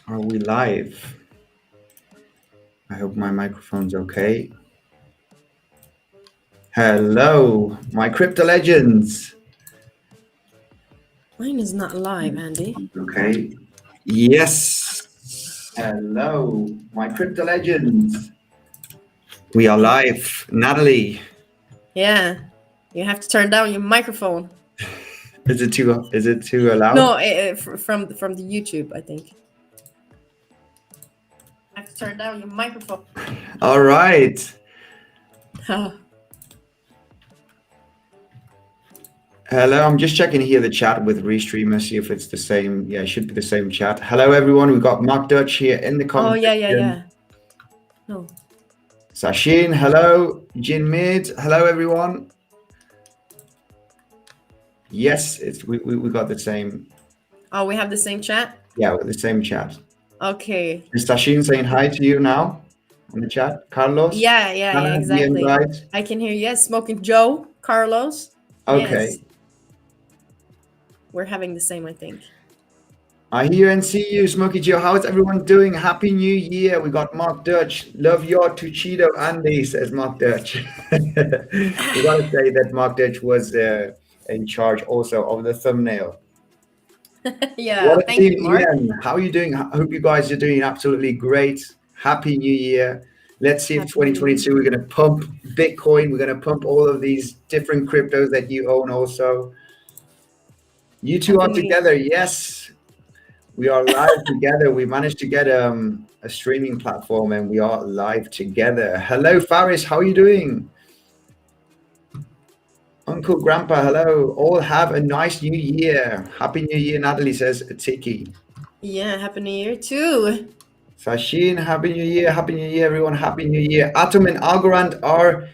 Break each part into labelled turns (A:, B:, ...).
A: Are we live? I hope my microphone's okay. Hello, my crypto legends.
B: Mine is not live, Andy.
A: Okay. Yes. Hello, my crypto legends. We are live. Natalie.
B: Yeah, you have to turn down your microphone.
A: Is it too loud?
B: No, from the YouTube, I think. You have to turn down your microphone.
A: All right. Hello, I'm just checking here the chat with Restream. See if it's the same. Yeah, it should be the same chat. Hello, everyone. We've got Mark Dutch here in the
B: Oh
A: comment
B: yeah.
A: section.
B: No.
A: Sashin, hello. Jin Mid, hello, everyone. Yes, we got the same.
B: Oh, we have the same chat.
A: Yeah, the same chat.
B: Okay.
A: Is Sashin saying hi to you now in the chat? Carlos?
B: Yeah, exactly.
A: Invite?
B: I can hear you. Yes, Smoking Joe, Carlos.
A: Okay.
B: Yes. We're having the same, I think.
A: I hear and see you, Smokey Joe. How's everyone doing? Happy New Year. We got Mark Dutch. Love your Tuchito Andy, says Mark Dutch. We got to say that Mark Dutch was in charge also of the thumbnail.
B: Yeah,
A: What a
B: thank
A: team,
B: you, Mark.
A: Ian. How are you doing? I hope you guys are doing absolutely great. Happy New Year. Let's see if
B: Happy New
A: 2022 we're going to pump Bitcoin. We're going to pump all of these different cryptos that you own also. You two
B: Happy
A: are
B: New Year.
A: together. Yes, we are live together. We managed to get a streaming platform and we are live together. Hello, Faris. How are you doing? Uncle, Grandpa, hello. All have a nice new year. Happy New Year, Natalie says Tiki.
B: Yeah, Happy New Year too.
A: Sashin, Happy New Year. Happy New Year, everyone. Happy New Year. Atom and Algorand are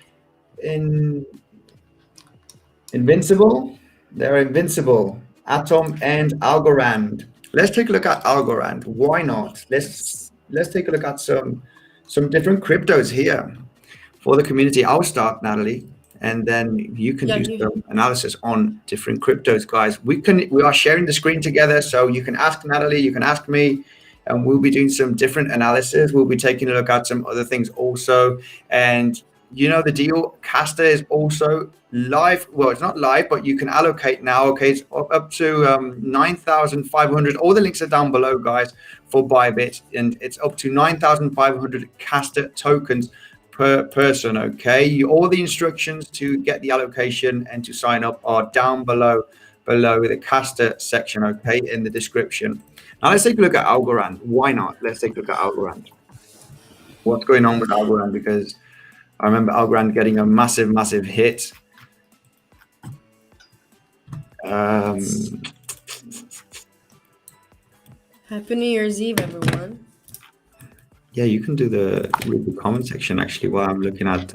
A: invincible. They're invincible. Atom and Algorand. Let's take a look at Algorand. Why not?
B: Yes.
A: Let's take a look at some different cryptos here for the community. I'll start, Natalie, and then you can do some analysis on different cryptos, guys. We are sharing the screen together, so you can ask Natalie, you can ask me, and we'll be doing some different analysis. We'll be taking a look at some other things also, and you know the deal. KASTA is also live. Well, it's not live, but you can allocate now. Okay, it's up to 9,500. All the links are down below, guys, for Bybit, and it's up to 9,500 KASTA tokens per person. Okay, all the instructions to get the allocation and to sign up are down below the KASTA section. Okay, in the description. Now let's take a look at Algorand. Why not? Let's take a look at Algorand. What's going on with Algorand? Because I remember Algorand getting a massive hit.
B: Happy New Year's Eve, everyone.
A: Yeah, you can do the comment section actually while I'm looking at.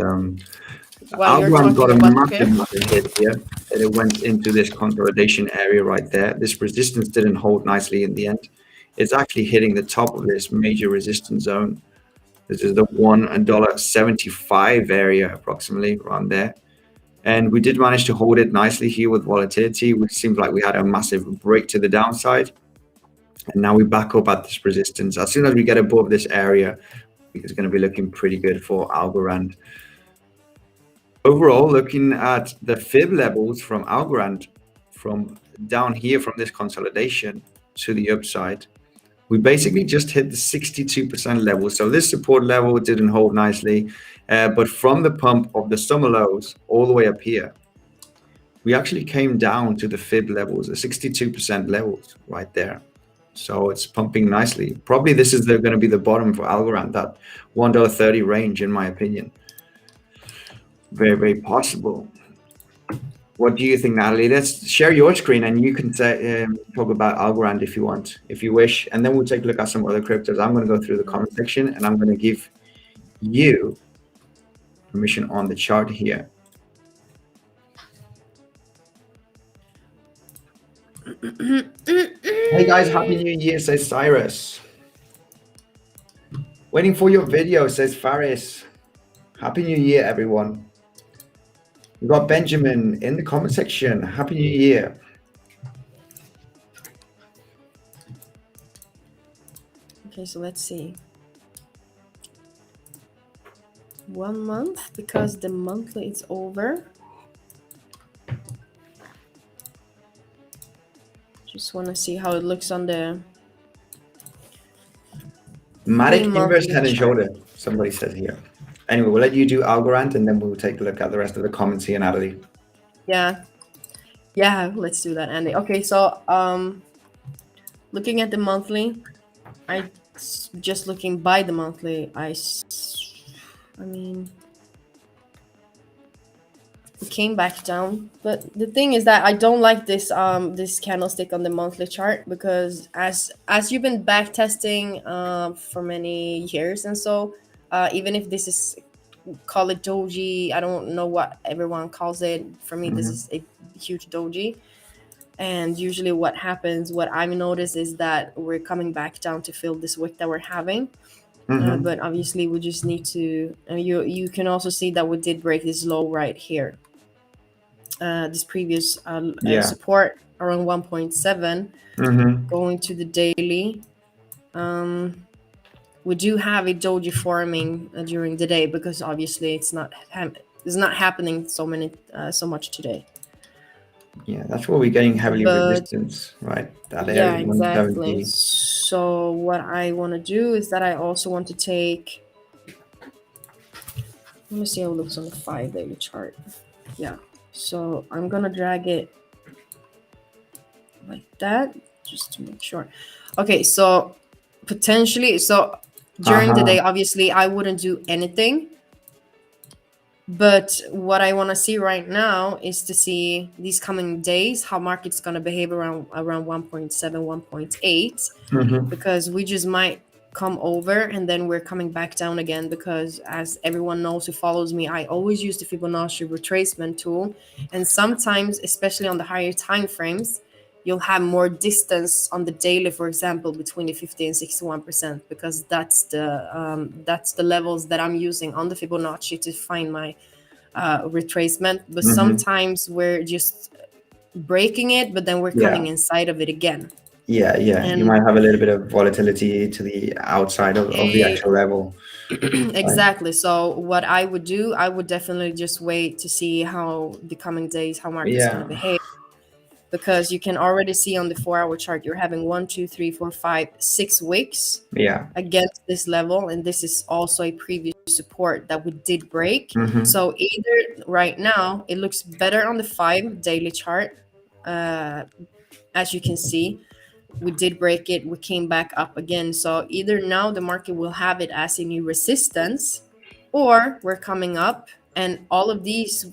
B: While you're
A: Algorand got a
B: talking about
A: massive hit here, and it went into this consolidation area right there. This resistance didn't hold nicely in the end. It's actually hitting the top of this major resistance zone. This is the $1.75 area approximately around there. And we did manage to hold it nicely here with volatility, which seems like we had a massive break to the downside. And now we back up at this resistance. As soon as we get above this area, it's going to be looking pretty good for Algorand. Overall, looking at the fib levels from Algorand, from down here from this consolidation to the upside, we basically just hit the 62% level. So this support level didn't hold nicely, but from the pump of the summer lows all the way up here, we actually came down to the fib levels, the 62% levels right there. So it's pumping nicely. Probably this is going to be the bottom for Algorand, that $1.30 range, in my opinion. Very possible. What do you think, Natalie? Let's share your screen and you can talk about Algorand if you want, if you wish, and then we'll take a look at some other cryptos. I'm going to go through the comment section and I'm going to give you permission on the chart here. Hey guys, Happy New Year, says Cyrus. Waiting for your video, says Faris. Happy New Year, everyone. We've got Benjamin in the comment section. Happy New Year.
B: Okay, so let's see. 1 month, because the monthly is over. Just want to see how it looks on the
A: Matic inverse
B: monthly
A: head and
B: chart.
A: shoulder, somebody says here. Anyway, we'll let you do Algorand and then we'll take a look at the rest of the comments here, Natalie.
B: Yeah, let's do that, Andy. Okay, so looking at the monthly, I just looking by the monthly, I mean, it came back down, but the thing is that I don't like this this candlestick on the monthly chart, because as you've been back testing for many years, and so even if this is, call it doji, I don't know what everyone calls it, for me this is a huge doji. And usually what happens, what I've noticed, is that we're coming back down to fill this wick that we're having. But obviously we just need to, you can also see that we did break this low right here, this previous support around 1.7. Going to the daily, we do have a doji forming during the day, because obviously it's not happening so much today.
A: Yeah, that's where we're getting heavily resistance, right? That area,
B: exactly.
A: 170.
B: So what I want to do is that I also want to take, let me see how it looks on the 5 daily chart. Yeah, so I'm gonna drag it like that just to make sure. Okay, so potentially, so during the day, obviously I wouldn't do anything. But what I want to see right now is to see these coming days how market's going to behave around 1.7, 1.8, because we just might come over and then we're coming back down again, because as everyone knows who follows me, I always use the Fibonacci retracement tool, and sometimes, especially on the higher time frames, you'll have more distance on the daily, for example, between the 50 and 61%, because that's the levels that I'm using on the Fibonacci to find my retracement. But sometimes we're just breaking it, but then we're coming inside of it again.
A: Yeah. And you might have a little bit of volatility to the outside of the actual level.
B: Exactly. So what I would do, I would definitely just wait to see how the coming days, how market's going to behave. Because you can already see on the 4-hour chart, you're having 1, 2, 3, 4, 5, 6 wicks against this level, and this is also a previous support that we did break. So either right now it looks better on the 5 daily chart, as you can see, we did break it, we came back up again. So either now the market will have it as a new resistance, or we're coming up. And all of these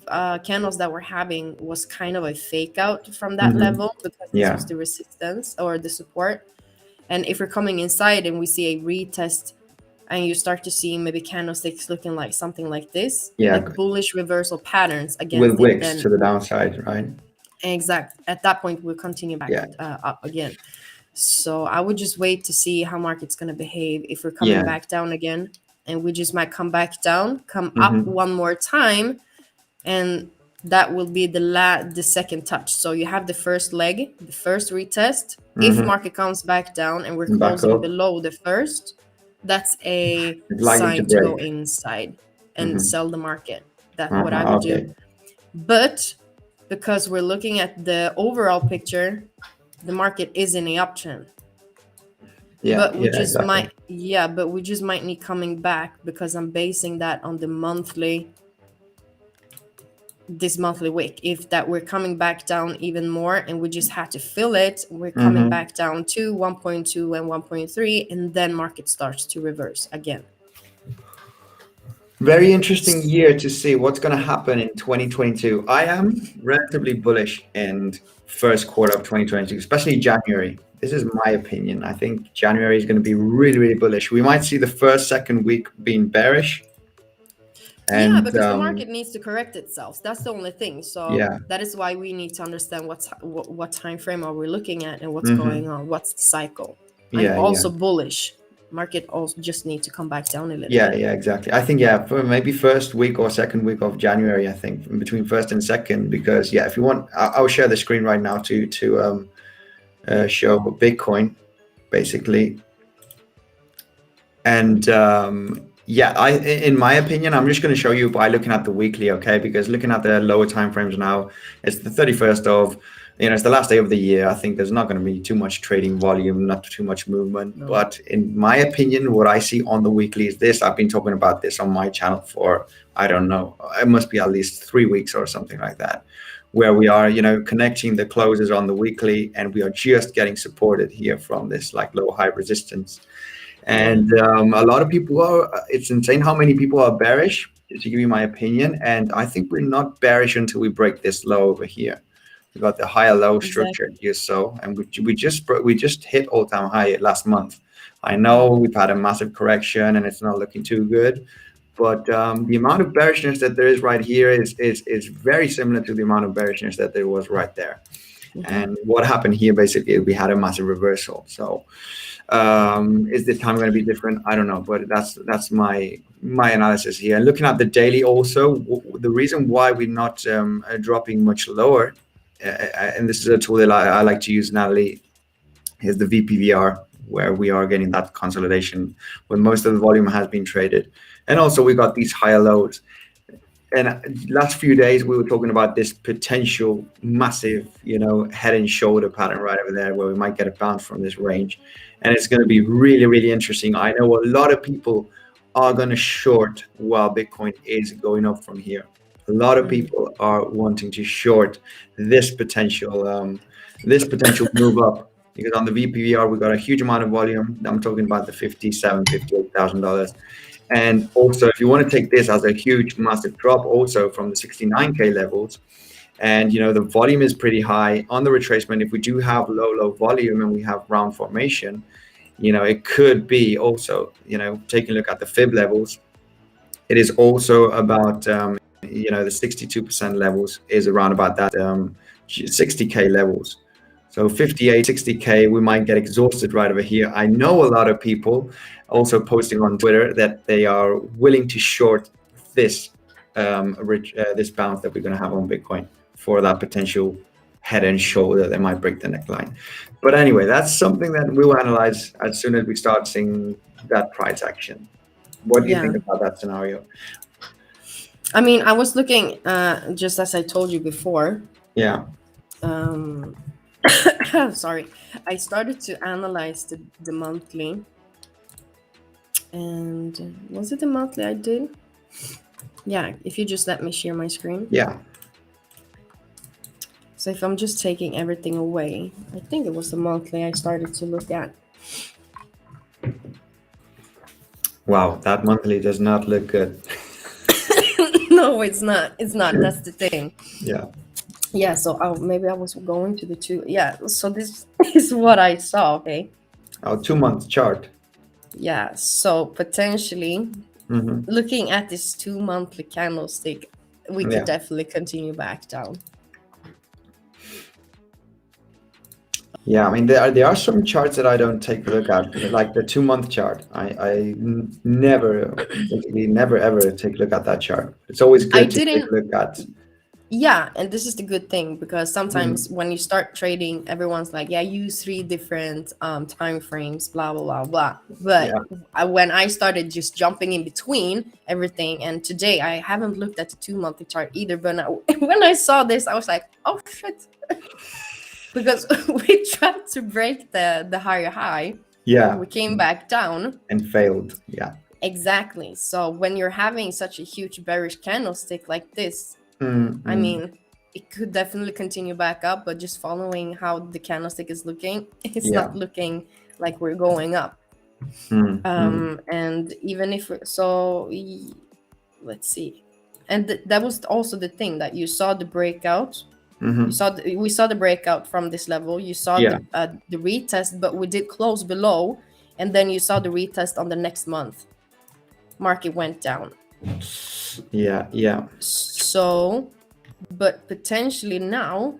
B: candles that we're having was kind of a fake out from that level, because this was the resistance or the support. And if we're coming inside and we see a retest, and you start to see maybe candlesticks looking like something like this, like bullish reversal patterns against
A: with wicks to the downside, right?
B: Exact. At that point, we'll continue back up again. So I would just wait to see how market's going to behave. If we're coming back down again, and we just might come back down, come up one more time, and that will be the second touch. So you have the first leg, the first retest. If market comes back down and we're closing below the first, that's a sign to go inside and sell the market. That's what I would do. But because we're looking at the overall picture, the market is in a uptrend. But we just might need coming back, because I'm basing that on the this monthly wick. If that we're coming back down even more and we just had to fill it, we're coming back down to 1.2 and 1.3, and then market starts to reverse again.
A: Very interesting year to see what's going to happen in 2022. I am relatively bullish in first quarter of 2022, especially January. This is my opinion. I think January is going to be really, really bullish. We might see the first, second week being bearish. And,
B: because the market needs to correct itself. That's the only thing. So that is why we need to understand what time frame are we looking at and what's going on. What's the cycle? I'm also bullish. Market also just need to come back down a little bit.
A: Yeah, exactly. I think for maybe first week or second week of January. I think between first and second, because if you want, I'll share the screen right now to show Bitcoin, basically. And in my opinion, I'm just going to show you by looking at the weekly, okay? Because looking at the lower time frames now, it's the 31st of, it's the last day of the year. I think there's not going to be too much trading volume, not too much movement. No. But in my opinion, what I see on the weekly is this. I've been talking about this on my channel for, I don't know, it must be at least 3 weeks or something like that, where we are, connecting the closes on the weekly, and we are just getting supported here from this like low high resistance. And a lot of people it's insane how many people are bearish, to give you my opinion. And I think we're not bearish until we break this low over here. We got the higher low structure here, so, and we just hit all-time high last month. I know we've had a massive correction and it's not looking too good, but the amount of bearishness that there is right here is very similar to the amount of bearishness that there was right there. And what happened here, basically, we had a massive reversal. So is the time going to be different? I don't know, but that's my analysis here. And looking at the daily also, the reason why we're not dropping much lower, and this is a tool that I like to use, Natalie, is the VPVR, where we are getting that consolidation when most of the volume has been traded. And also we got these higher lows. And last few days, we were talking about this potential massive, head and shoulder pattern right over there, where we might get a bounce from this range. And it's going to be really, really interesting. I know a lot of people are going to short while Bitcoin is going up from here. A lot of people are wanting to short this potential move up, because on the VPVR, we got a huge amount of volume. I'm talking about the $57,000, $58,000. And also, if you want to take this as a huge, massive drop also from the 69K levels, and, the volume is pretty high on the retracement. If we do have low volume and we have round formation, it could be also, taking a look at the fib levels. It is also about, the 62% levels is around about that 60K levels. So 58, 60K, we might get exhausted right over here. I know a lot of people also posting on Twitter that they are willing to short this this bounce that we're going to have on Bitcoin for that potential head and shoulder that might break the neckline. But anyway, that's something that we'll analyze as soon as we start seeing that price action. What do you think about that scenario?
B: I mean, I was looking, just as I told you before.
A: Yeah.
B: Sorry, I started to analyze the monthly, and was it the monthly I did? Yeah, if you just let me share my screen.
A: Yeah.
B: So if I'm just taking everything away, I think it was the monthly I started to look at.
A: Wow, that monthly does not look good.
B: No, it's not. It's not. That's the thing.
A: Yeah,
B: so maybe I was going to the two. Yeah, so this is what I saw, okay?
A: Our 2-month chart.
B: Yeah, so potentially, looking at this 2 monthly candlestick, we could definitely continue back down.
A: Yeah, I mean, there are some charts that I don't take a look at, like the 2-month chart. I never ever take a look at that chart. It's always good to take a look at.
B: Yeah, and this is the good thing, because sometimes when you start trading, everyone's like, yeah, use 3 different time frames, blah, blah, blah, blah. But when I started just jumping in between everything, and today I haven't looked at the 2-monthly chart either, but when I saw this, I was like, oh, shit. Because we tried to break the higher high.
A: Yeah.
B: We came back down.
A: And failed, yeah.
B: Exactly. So when you're having such a huge bearish candlestick like this, I mean, it could definitely continue back up, but just following how the candlestick is looking, it's not looking like we're going up. And even if let's see. And that was also the thing, that you saw the breakout. We saw the breakout from this level. You saw the retest, but we did close below, and then you saw the retest on the next month. Market went down.
A: Yeah.
B: So, but potentially now.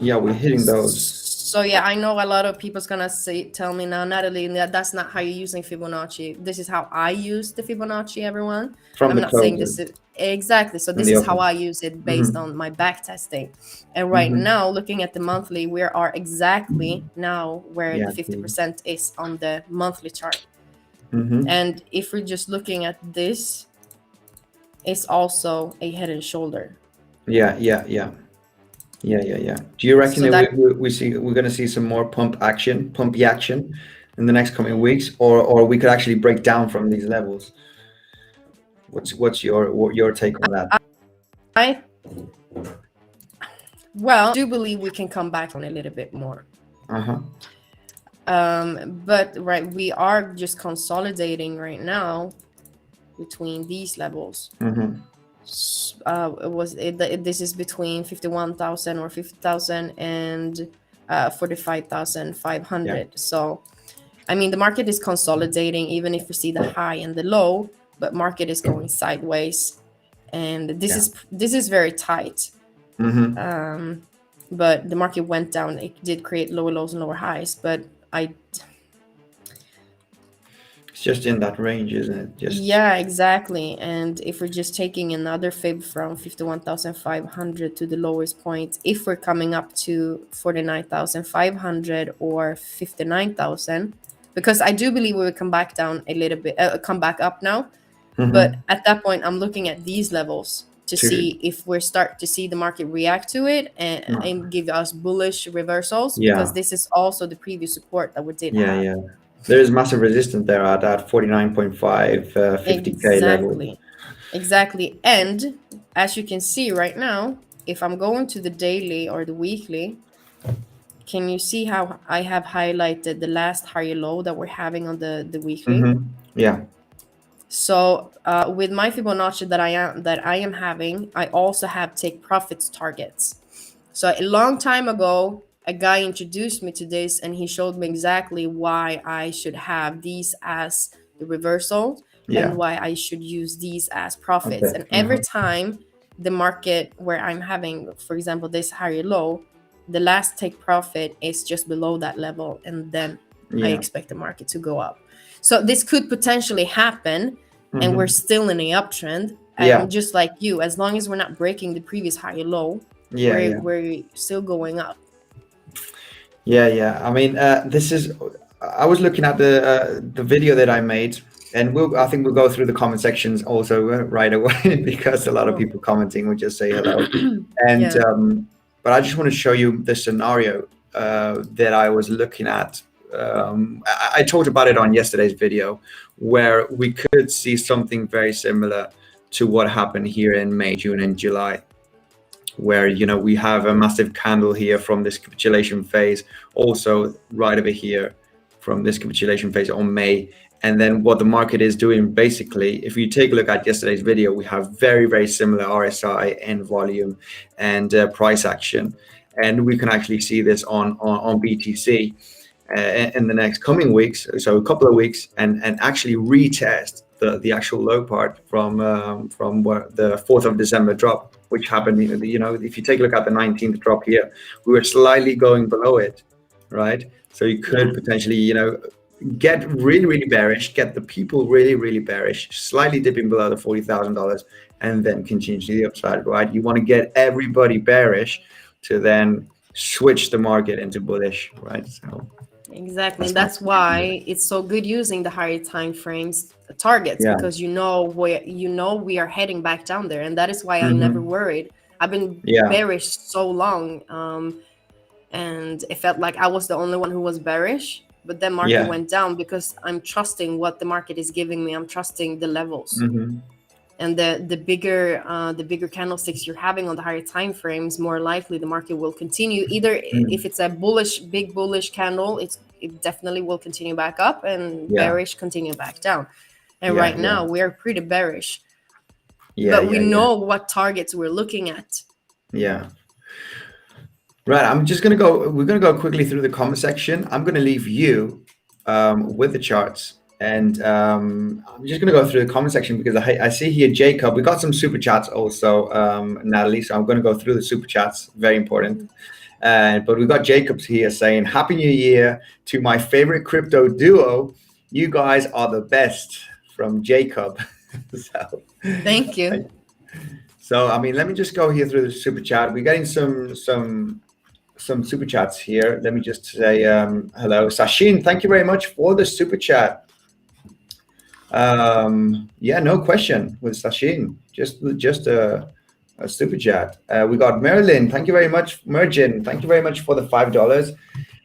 A: Yeah, we're hitting those.
B: So yeah, I know a lot of people's gonna tell me now, Natalie, that's not how you're using Fibonacci. This is how I use the Fibonacci, everyone. I'm not saying this is, Exactly. So this is how I use it based on my back testing. And right now, looking at the monthly, we are exactly now where the 50% is on the monthly chart. And if we're just looking at this, it's also a head and shoulder.
A: Yeah. Do you reckon
B: So
A: that we're going to see some more pumpy action in the next coming weeks, or we could actually break down from these levels? What's your take on that?
B: I do believe we can come back on a little bit more. But right, we are just consolidating right now between these levels. This is between 51,000 or 50,000 and 45,500. So I mean, the market is consolidating, even if we see the high and the low, but market is going sideways, and this is very tight. But the market went down. It did create lower lows and lower highs, but
A: it's just in that range, isn't it?
B: Yeah, exactly. And if we're just taking another fib from 51,500 to the lowest point, if we're coming up to 49,500 or 59,000, because I do believe we will come back down a little bit, come back up now. But at that point, I'm looking at these levels to see if we start to see the market react to it and give us bullish reversals, because this is also the previous support that we did have.
A: There is massive resistance there at that 49.5, 50K level.
B: Exactly. And as you can see right now, if I'm going to the daily or the weekly, can you see how I have highlighted the last higher low that we're having on the weekly? So with my Fibonacci that I am having, I also have take profits targets. So a long time ago, a guy introduced me to this, and he showed me exactly why I should have these as the reversal and why I should use these as profits. And every time the market where I'm having, for example, this higher low, the last take profit is just below that level, and then I expect the market to go up. So this could potentially happen, and we're still in a uptrend. And just like you, as long as we're not breaking the previous higher low, we're still going up.
A: I mean, I was looking at the video that I made, and I think we'll go through the comment sections also right away because a lot of people commenting will just say hello. And but I just want to show you the scenario that I was looking at. I talked about it on yesterday's video, where we could see something very similar to what happened here in May, June, and July, where we have a massive candle here from this capitulation phase, also right over here from this capitulation phase on May. And then what the market is doing, basically, if you take a look at yesterday's video, we have very, very similar RSI and volume and price action. And we can actually see this on BTC in the next coming weeks, so a couple of weeks, and actually retest the actual low part from what the 4th of December drop, which happened. If you take a look at the 19th drop here, we were slightly going below it, right? So you could potentially, get really, really bearish, get the people really, really bearish, slightly dipping below the $40,000, and then continue to the upside, right? You want to get everybody bearish to then switch the market into bullish, right? So
B: exactly. That's why it's so good using the higher time frames targets, because we are heading back down there, and that is why I never worried. I've been bearish so long, and it felt like I was the only one who was bearish. But then market went down because I'm trusting what the market is giving me. I'm trusting the levels. And the bigger candlesticks you're having on the higher time frames, more likely the market will continue. Either if it's a big bullish candle, it definitely will continue back up, and bearish continue back down. And right now we are pretty bearish, but we know what targets we're looking at.
A: Right, we're gonna go quickly through the comment section. I'm gonna leave you with the charts. And I'm just going to go through the comment section because I see here Jacob. We got some super chats also, Natalie. So I'm going to go through the super chats. Very important. But we got Jacob's here saying, "Happy New Year to my favorite crypto duo. You guys are the best," from Jacob.
B: So, thank you.
A: So, I mean, let me just go here through the super chat. We're getting some super chats here. Let me just say hello. Sashin, thank you very much for the super chat. Yeah, no question with Sashin. Just a super chat. We got Merlin. Thank you very much, Mergin. Thank you very much for the $5.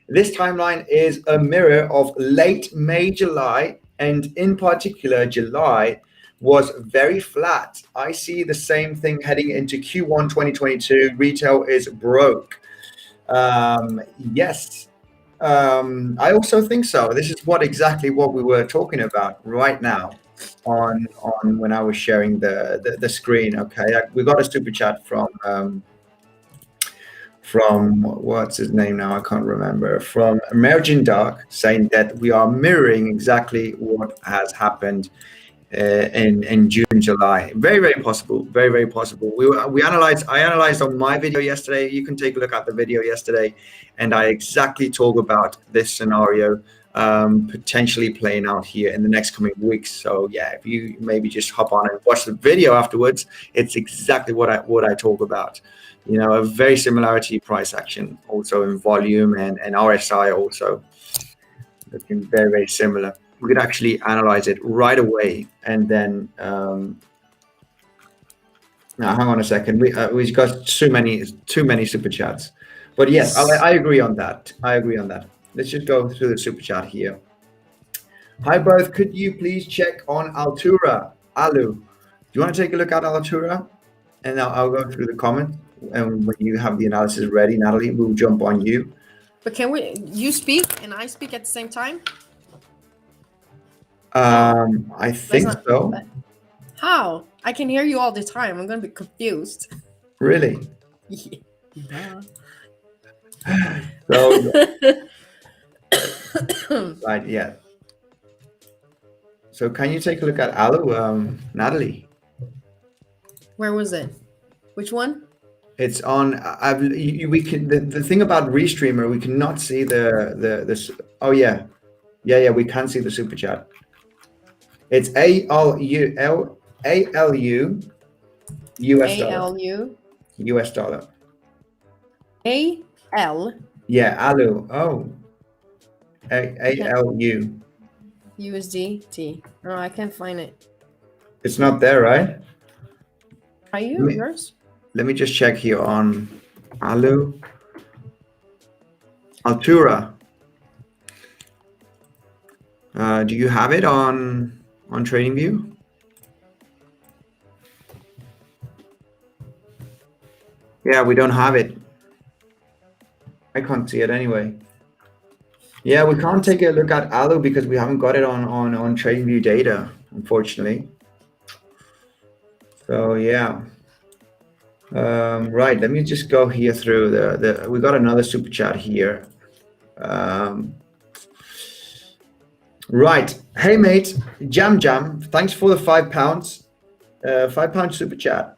A: This timeline is a mirror of late May, July, and in particular, July was very flat. I see the same thing heading into Q1 2022. Retail is broke. Yes, I also think so. This is exactly what we were talking about right now on when I was sharing the screen. Okay, we got a super chat from what's his name now? I can't remember. From Emerging Dark, saying that we are mirroring exactly what has happened in June, July. Very possible. Very possible. I analyzed on my video yesterday. You can take a look at the video yesterday, and I exactly talk about this scenario potentially playing out here in the next coming weeks. So yeah, if you maybe just hop on and watch the video afterwards, it's exactly what I talk about. You know, a very similarity price action also in volume and RSI also looking very similar. We could actually analyze it right away, and then now hang on a second. We've got too many super chats, but yes, I agree on that. Let's just go through the super chat here. Hi both, could you please check on Altura? Alu, do you want to take a look at Altura? And I'll go through the comment, and when you have the analysis ready, Natalie, we'll jump on you.
B: But can you speak and I speak at the same time?
A: I think so.
B: How? I can hear you all the time. I'm going to be confused.
A: Really?
B: Yeah.
A: So, right, yeah. So can you take a look at Alu, Natalie?
B: Where was it? Which one?
A: It's on. We can. The thing about Restreamer, we cannot see the. Oh yeah. We can see the super chat. It's ALU US dollar. US dollar.
B: AL.
A: Yeah, ALU. Oh. ALU.
B: USDT. Oh, I can't find it.
A: It's not there, right?
B: Are you yours?
A: Let me just check here on ALU. Altura. Do you have it on TradingView? Yeah, we don't have it. I can't see it anyway. Yeah, we can't take a look at ALU because we haven't got it on TradingView data, unfortunately. So yeah. Right, let me just go here through we got another super chat here. Right, hey mate, Jam, thanks for the £5, £5 super chat.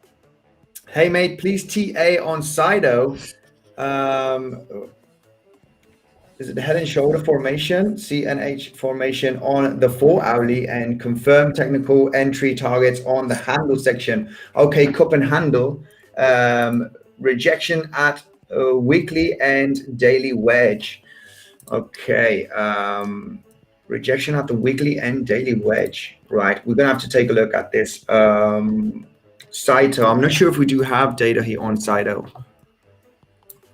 A: Hey mate, please TA on Sido. Is it the head and shoulder formation, CNH formation on the 4 hourly, and confirm technical entry targets on the handle section. Okay, cup and handle. Rejection at weekly and daily wedge. Okay, rejection at the weekly and daily wedge. Right, we're gonna have to take a look at this. Saito, I'm not sure if we do have data here on Saito.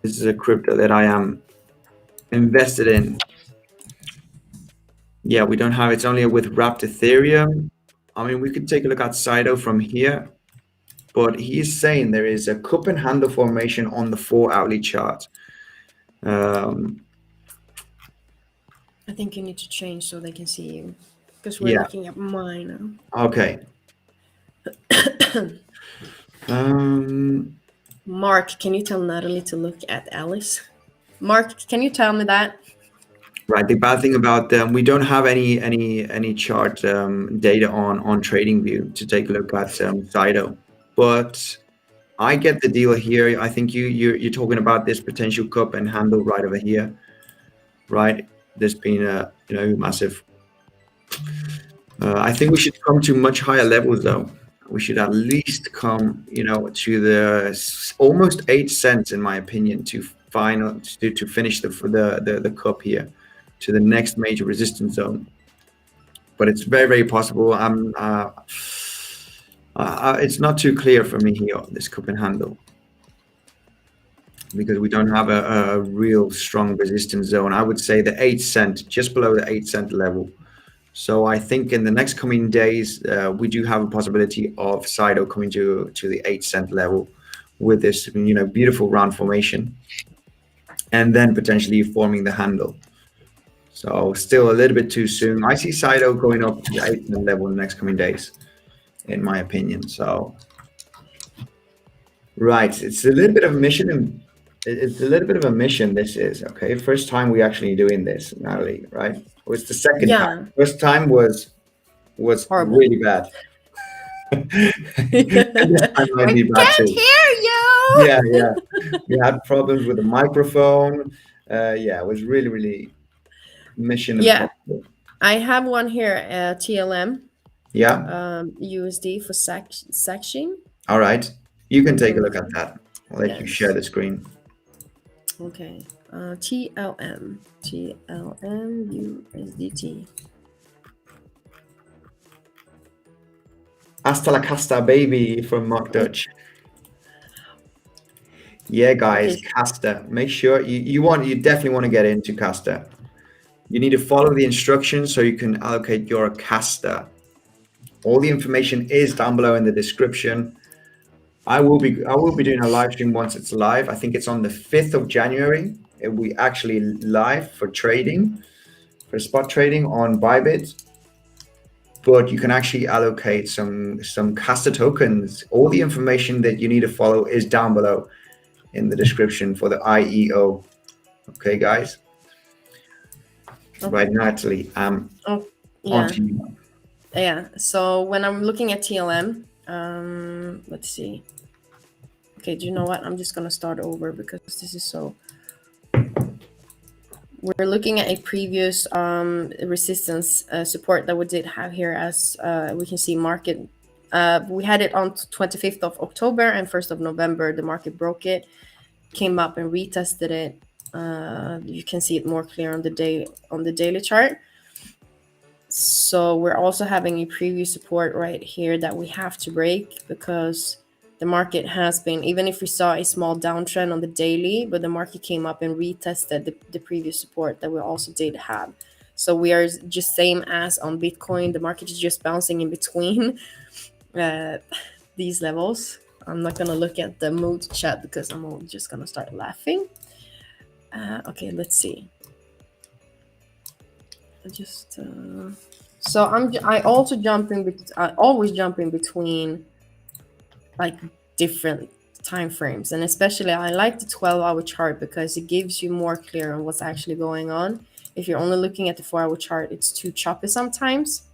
A: This is a crypto that I am invested in. Yeah, we don't have, it's only with wrapped Ethereum. I mean, we could take a look at Saito from here, but he's saying there is a cup and handle formation on the 4 hourly chart.
B: I think you need to change so they can see you, because we're looking at mine now.
A: Okay.
B: Mark, can you tell Natalie to look at Alice? Mark, can you tell me that?
A: Right. The bad thing about them, we don't have any chart data on TradingView to take a look at Saito. But I get the deal here. I think you're talking about this potential cup and handle right over here, right? There's been a massive. I think we should come to much higher levels though. we should at least come, to the almost 8 cents, in my opinion, to finish the cup here, to the next major resistance zone. But it's very, very possible. It's not too clear for me here, this cup and handle, because we don't have a real strong resistance zone. I would say the 8 cent, just below the 8 cent level. So I think in the next coming days, we do have a possibility of Sido coming to the 8 cent level with this, beautiful round formation, and then potentially forming the handle. So still a little bit too soon. I see Sido going up to the 8 cent level in the next coming days, in my opinion. So, right, it's a little bit of a mission. This is, okay. First time we actually doing this, Natalie, right? It was the second time. First time was horrible. Really bad. This time might be bad too.
B: Hear you.
A: Yeah. We had problems with the microphone. It was really, really mission impossible.
B: I have one here, TLM.
A: Yeah.
B: USD for section.
A: All right. You can take a look at that. I'll let you share the screen.
B: Okay. TLM USDT.
A: Hasta la KASTA, baby, from Mark Dutch. Yeah, guys, okay. KASTA. Make sure you definitely want to get into KASTA. You need to follow the instructions so you can allocate your KASTA. All the information is down below in the description. I will be doing a live stream once it's live. I think it's on the 5th of January. It will be actually live for trading, for spot trading on Bybit. But you can actually allocate some KASTA tokens. All the information that you need to follow is down below in the description for the IEO. Okay, guys. Okay. Right, Natalie. On to you.
B: Yeah. So when I'm looking at TLM, let's see. Okay, do you know what? I'm just gonna start over because this is so. We're looking at a previous resistance support that we did have here, as we can see market. We had it on 25th of October and 1st of November. The market broke it, came up and retested it. You can see it more clear on the daily chart. So we're also having a previous support right here that we have to break, because the market has been, even if we saw a small downtrend on the daily, but the market came up and retested the previous support that we also did have. So we are just same as on Bitcoin. The market is just bouncing in between these levels. I'm not going to look at the mood chat because I'm just going to start laughing. Okay, let's see. So I always jump in between like different time frames, and especially I like the 12-hour chart because it gives you more clear on what's actually going on. If you're only looking at the 4-hour chart, it's too choppy sometimes.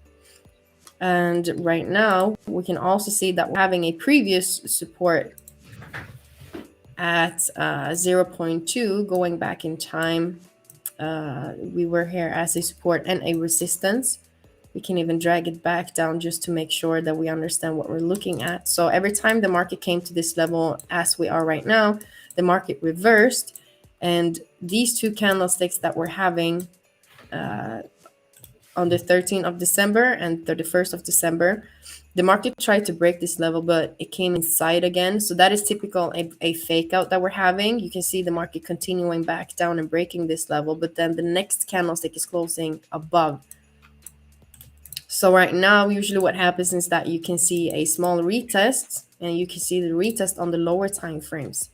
B: And right now we can also see that we're having a previous support at 0.2 going back in time. We were here as a support and a resistance. We can even drag it back down just to make sure that we understand what we're looking at. So every time the market came to this level, as we are right now, the market reversed. And these two candlesticks that we're having on the 13th of December and 31st of December, the market tried to break this level, but it came inside again. So that is typical, a fake out that we're having. You can see the market continuing back down and breaking this level, but then the next candlestick is closing above. So right now, usually what happens is that you can see a small retest, and you can see the retest on the lower time frames.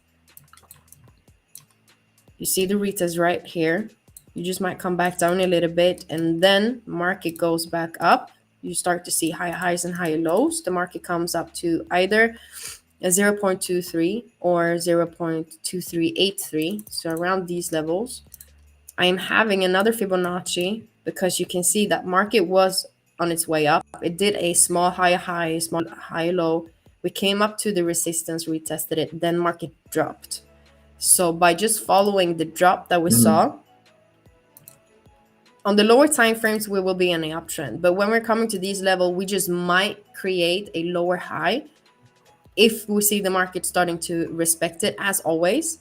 B: You see the retest right here. You just might come back down a little bit, and then market goes back up. You start to see high highs and high lows. The market comes up to either a 0.23 or 0.2383. So around these levels, I am having another Fibonacci, because you can see that market was on its way up. It did a small high, small high low. We came up to the resistance, retested it, then market dropped. So by just following the drop that we saw On the lower time frames, we will be in an uptrend. But when we're coming to these levels, we just might create a lower high if we see the market starting to respect it, as always.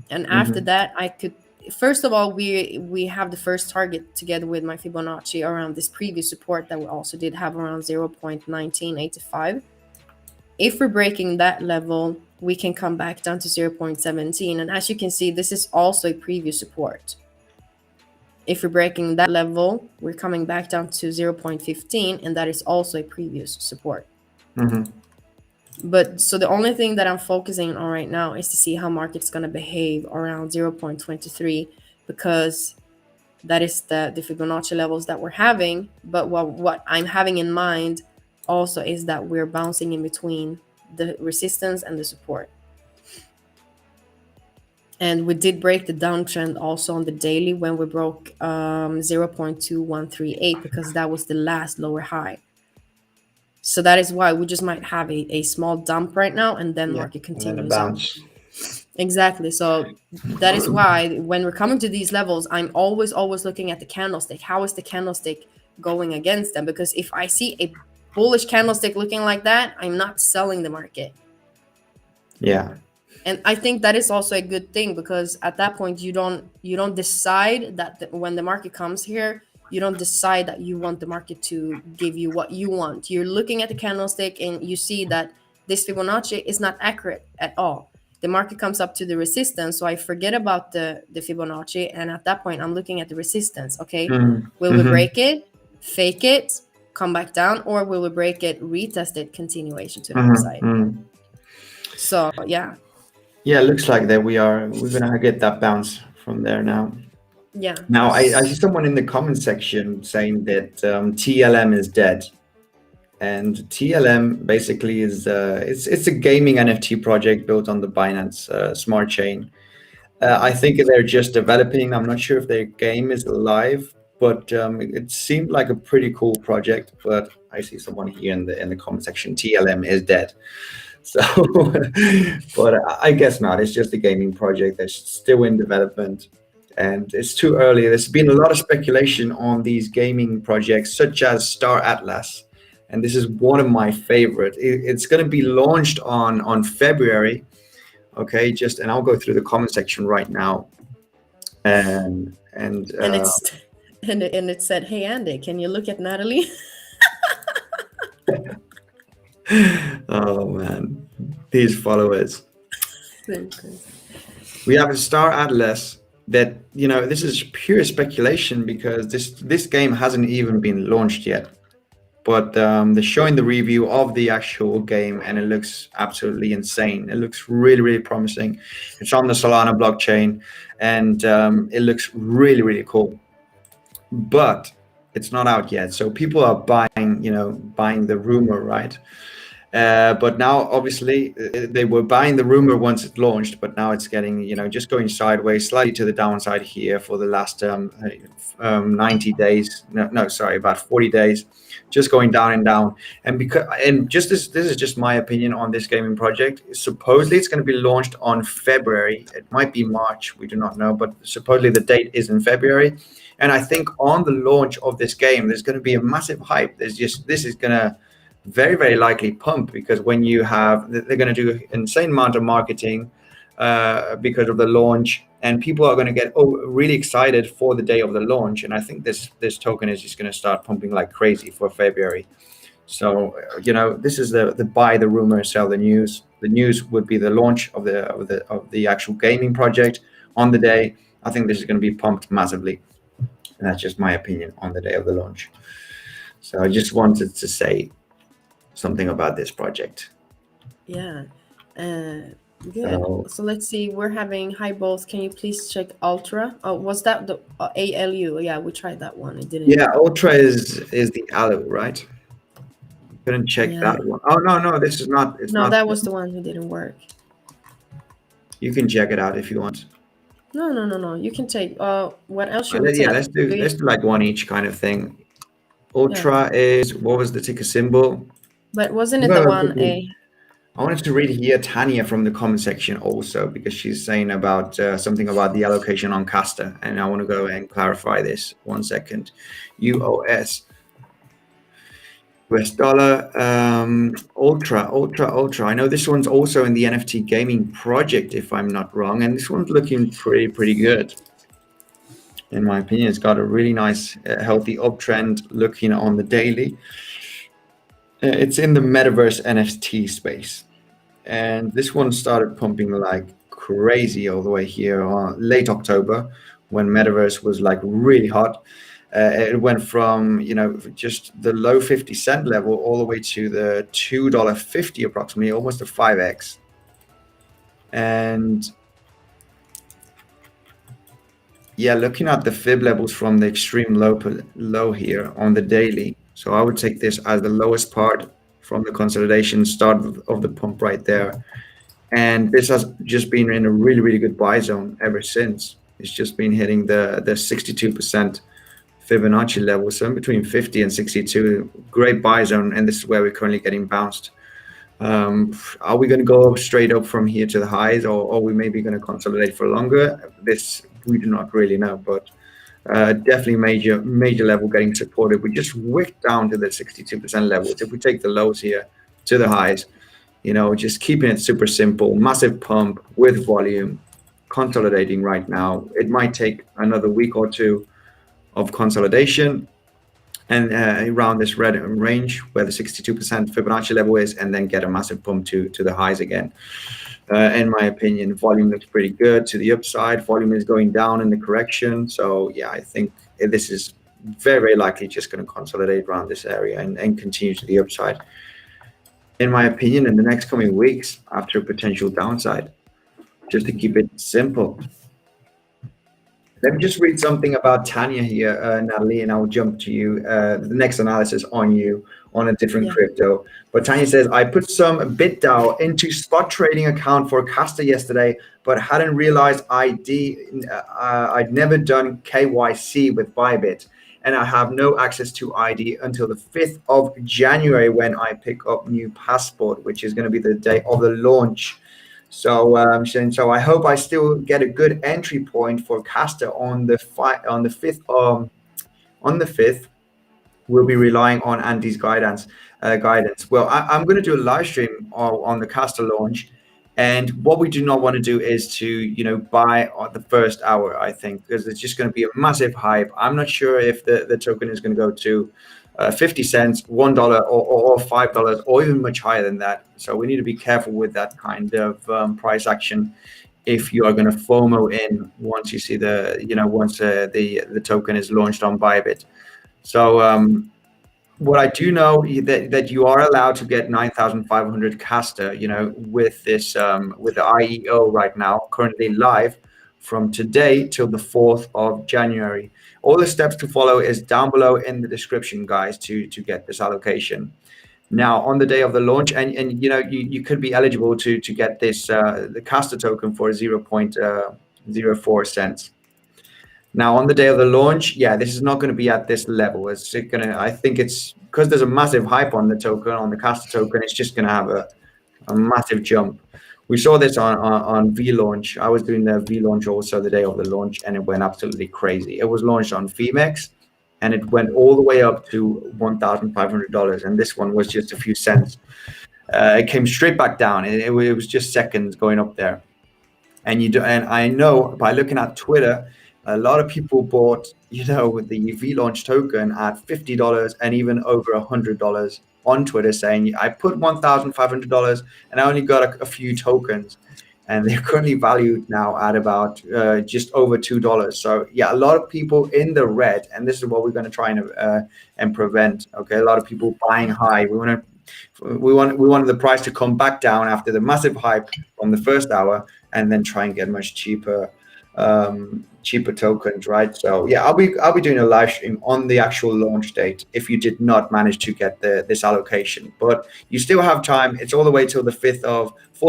B: And after that, I could, first of all, we have the first target together with my Fibonacci around this previous support that we also did have around 0.1985. If we're breaking that level, we can come back down to 0.17. And as you can see, this is also a previous support. If we're breaking that level, we're coming back down to 0.15, and that is also a previous support. But so the only thing that I'm focusing on right now is to see how market's going to behave around 0.23, because that is the Fibonacci levels that we're having. But what I'm having in mind also is that we're bouncing in between the resistance and the support. And we did break the downtrend also on the daily when we broke 0.2138, because that was the last lower high. So that is why we just might have a small dump right now, and then market continues up. Exactly. So that is why when we're coming to these levels, I'm always looking at the candlestick. How is the candlestick going against them? Because if I see a bullish candlestick looking like that, I'm not selling the market.
A: Yeah.
B: And I think that is also a good thing, because at that point you don't decide that when the market comes here, you don't decide that you want the market to give you what you want. You're looking at the candlestick and you see that this Fibonacci is not accurate at all. The market comes up to the resistance, so I forget about the Fibonacci, and at that point I'm looking at the resistance. Okay, will we break it, fake it, come back down, or will we break it, retest it, continuation to the upside? So yeah,
A: it looks like that we're gonna get that bounce from there now.
B: Yeah.
A: Now I see someone in the comment section saying that TLM is dead, and TLM basically is it's a gaming NFT project built on the Binance Smart Chain. I think they're just developing. I'm not sure if their game is live, but it seemed like a pretty cool project. But I see someone here in the comment section, TLM is dead. So, but I guess not. It's just a gaming project that's still in development, and it's too early. There's been a lot of speculation on these gaming projects, such as Star Atlas, and this is one of my favorite. It's going to be launched on February. Okay, and I'll go through the comment section right now, and
B: it said, "Hey Andy, can you look at Natalie?"
A: Oh man, these followers. We have a Star Atlas that, this is pure speculation, because this game hasn't even been launched yet. But they're showing the review of the actual game, and it looks absolutely insane. It looks really, really promising. It's on the Solana blockchain, and it looks really, really cool. But it's not out yet, so people are buying the rumor, right? But now, obviously, they were buying the rumor once it launched, but now it's getting, just going sideways, slightly to the downside here for the last 90 days. No, sorry, about 40 days, just going down and down. And this is just my opinion on this gaming project. Supposedly, it's going to be launched on February. It might be March, we do not know, but supposedly the date is in February. And I think on the launch of this game, there's going to be a massive hype. This is going to very, very likely pump, because when they're going to do an insane amount of marketing because of the launch, and people are going to get really excited for the day of the launch. And I think this token is just going to start pumping like crazy for February. So this is the buy the rumor, sell the news. The news would be the launch of the actual gaming project on the day. I think this is going to be pumped massively, and that's just my opinion on the day of the launch. So I just wanted to say something about this project.
B: Yeah. Good. So let's see. We're having hi both. Can you please check Ultra? Oh, was that the ALU? Yeah, we tried that one. It didn't.
A: Yeah, Ultra is the ALU, right? Couldn't check that one. Oh no, this is not.
B: No, that was the one who didn't work.
A: You can check it out if you want.
B: No. You can take. What else should
A: we
B: take?
A: Let's do like one each kind of thing. Ultra is, what was the ticker symbol?
B: But wasn't it the one A?
A: I wanted to read here Tanya from the comment section also, because she's saying about something about the allocation on KASTA, and I want to go and clarify this. 1 second. UOS. US dollar, ultra. I know this one's also in the NFT gaming project, if I'm not wrong, and this one's looking pretty good. In my opinion, it's got a really nice, healthy uptrend looking on the daily. It's in the metaverse NFT space. And this one started pumping like crazy all the way here late October, when metaverse was like really hot. It went from, just the low 50-cent level all the way to the $2.50 approximately, almost a 5x. And yeah, looking at the fib levels from the extreme low here on the daily. So I would take this as the lowest part from the consolidation start of the pump right there. And this has just been in a really good buy zone ever since. It's just been hitting the 62% Fibonacci level, so in between 50 and 62, great buy zone, and this is where we're currently getting bounced. Are we going to go straight up from here to the highs, or are we maybe going to consolidate for longer? This we do not really know, but definitely major level getting supported. We just wicked down to the 62% levels. If we take the lows here to the highs, just keeping it super simple, massive pump with volume, consolidating right now. It might take another week or two of consolidation and around this red range where the 62% Fibonacci level is, and then get a massive pump to the highs again. In my opinion, volume looks pretty good to the upside. Volume is going down in the correction. So yeah, I think this is very likely just going to consolidate around this area and continue to the upside. In my opinion, in the next coming weeks after a potential downside, just to keep it simple. Let me just read something about Tanya here, Natalie, and I'll jump to you. The next analysis on you on a different crypto. But Tanya says, I put some BitDAO into spot trading account for KASTA yesterday, but hadn't realized I'd never done KYC with Bybit, and I have no access to ID until the 5th of January when I pick up new passport, which is going to be the day of the launch. So I hope I still get a good entry point for KASTA on the 5th. On the 5th, we'll be relying on Andy's guidance. Well, I'm going to do a live stream on the KASTA launch, and what we do not want to do is to buy on the first hour. I think because it's just going to be a massive hype. I'm not sure if the token is going to go to 50 cents, $1, or $5, or even much higher than that. So we need to be careful with that kind of price action if you are going to FOMO in once you see once the token is launched on Bybit. So what I do know that you are allowed to get 9,500 KASTA, with this with the IEO right now currently live from today till the 4th of January. All the steps to follow is down below in the description, guys, to get this allocation. Now, on the day of the launch, and you could be eligible to get this the KASTA token for 0.04 cents. Now, on the day of the launch, this is not going to be at this level. I think it's because there's a massive hype on the token, on the KASTA token. It's just going to have a massive jump. We saw this on V launch. I was doing the V launch also the day of the launch, and it went absolutely crazy. It was launched on Femex, and it went all the way up to $1,500. And this one was just a few cents. It came straight back down. It was just seconds going up there. And I know by looking at Twitter, a lot of people bought, the V launch token at $50 and even over $100 on Twitter, saying I put $1,500 and I only got a few tokens, and they're currently valued now at about just over $2. So yeah, a lot of people in the red, and this is what we're going to try and prevent. Okay, a lot of people buying high. We wanted the price to come back down after the massive hype from the first hour, and then try and get much cheaper tokens, right? So yeah, I'll be doing a live stream on the actual launch date if you did not manage to get this allocation, but you still have time. It's all the way till the 4th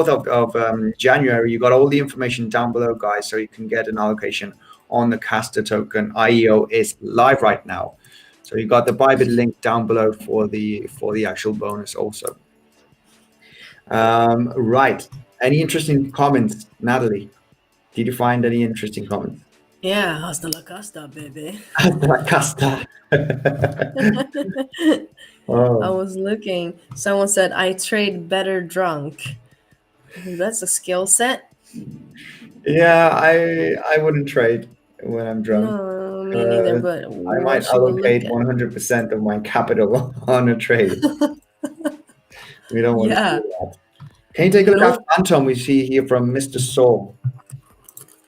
A: of January. You got all the information down below, guys, so you can get an allocation on the KASTA token. IEO is live right now, so you got the Bybit link down below for the actual bonus also. Right. Any interesting comments, Natalie? Did you find any interesting comments?
B: Yeah, hasta la casta, baby.
A: Hasta la casta.
B: I
A: Oh,
B: was looking. Someone said, I trade better drunk. That's a skill set.
A: yeah. I wouldn't trade when I'm drunk.
B: No, me neither, but
A: I might
B: what should we look
A: allocate
B: at?
A: 100% of my capital on a trade. We don't want to do
B: Yeah.
A: that. Can you take a look at
B: Nope.
A: Phantom we see here from Mr. Soul?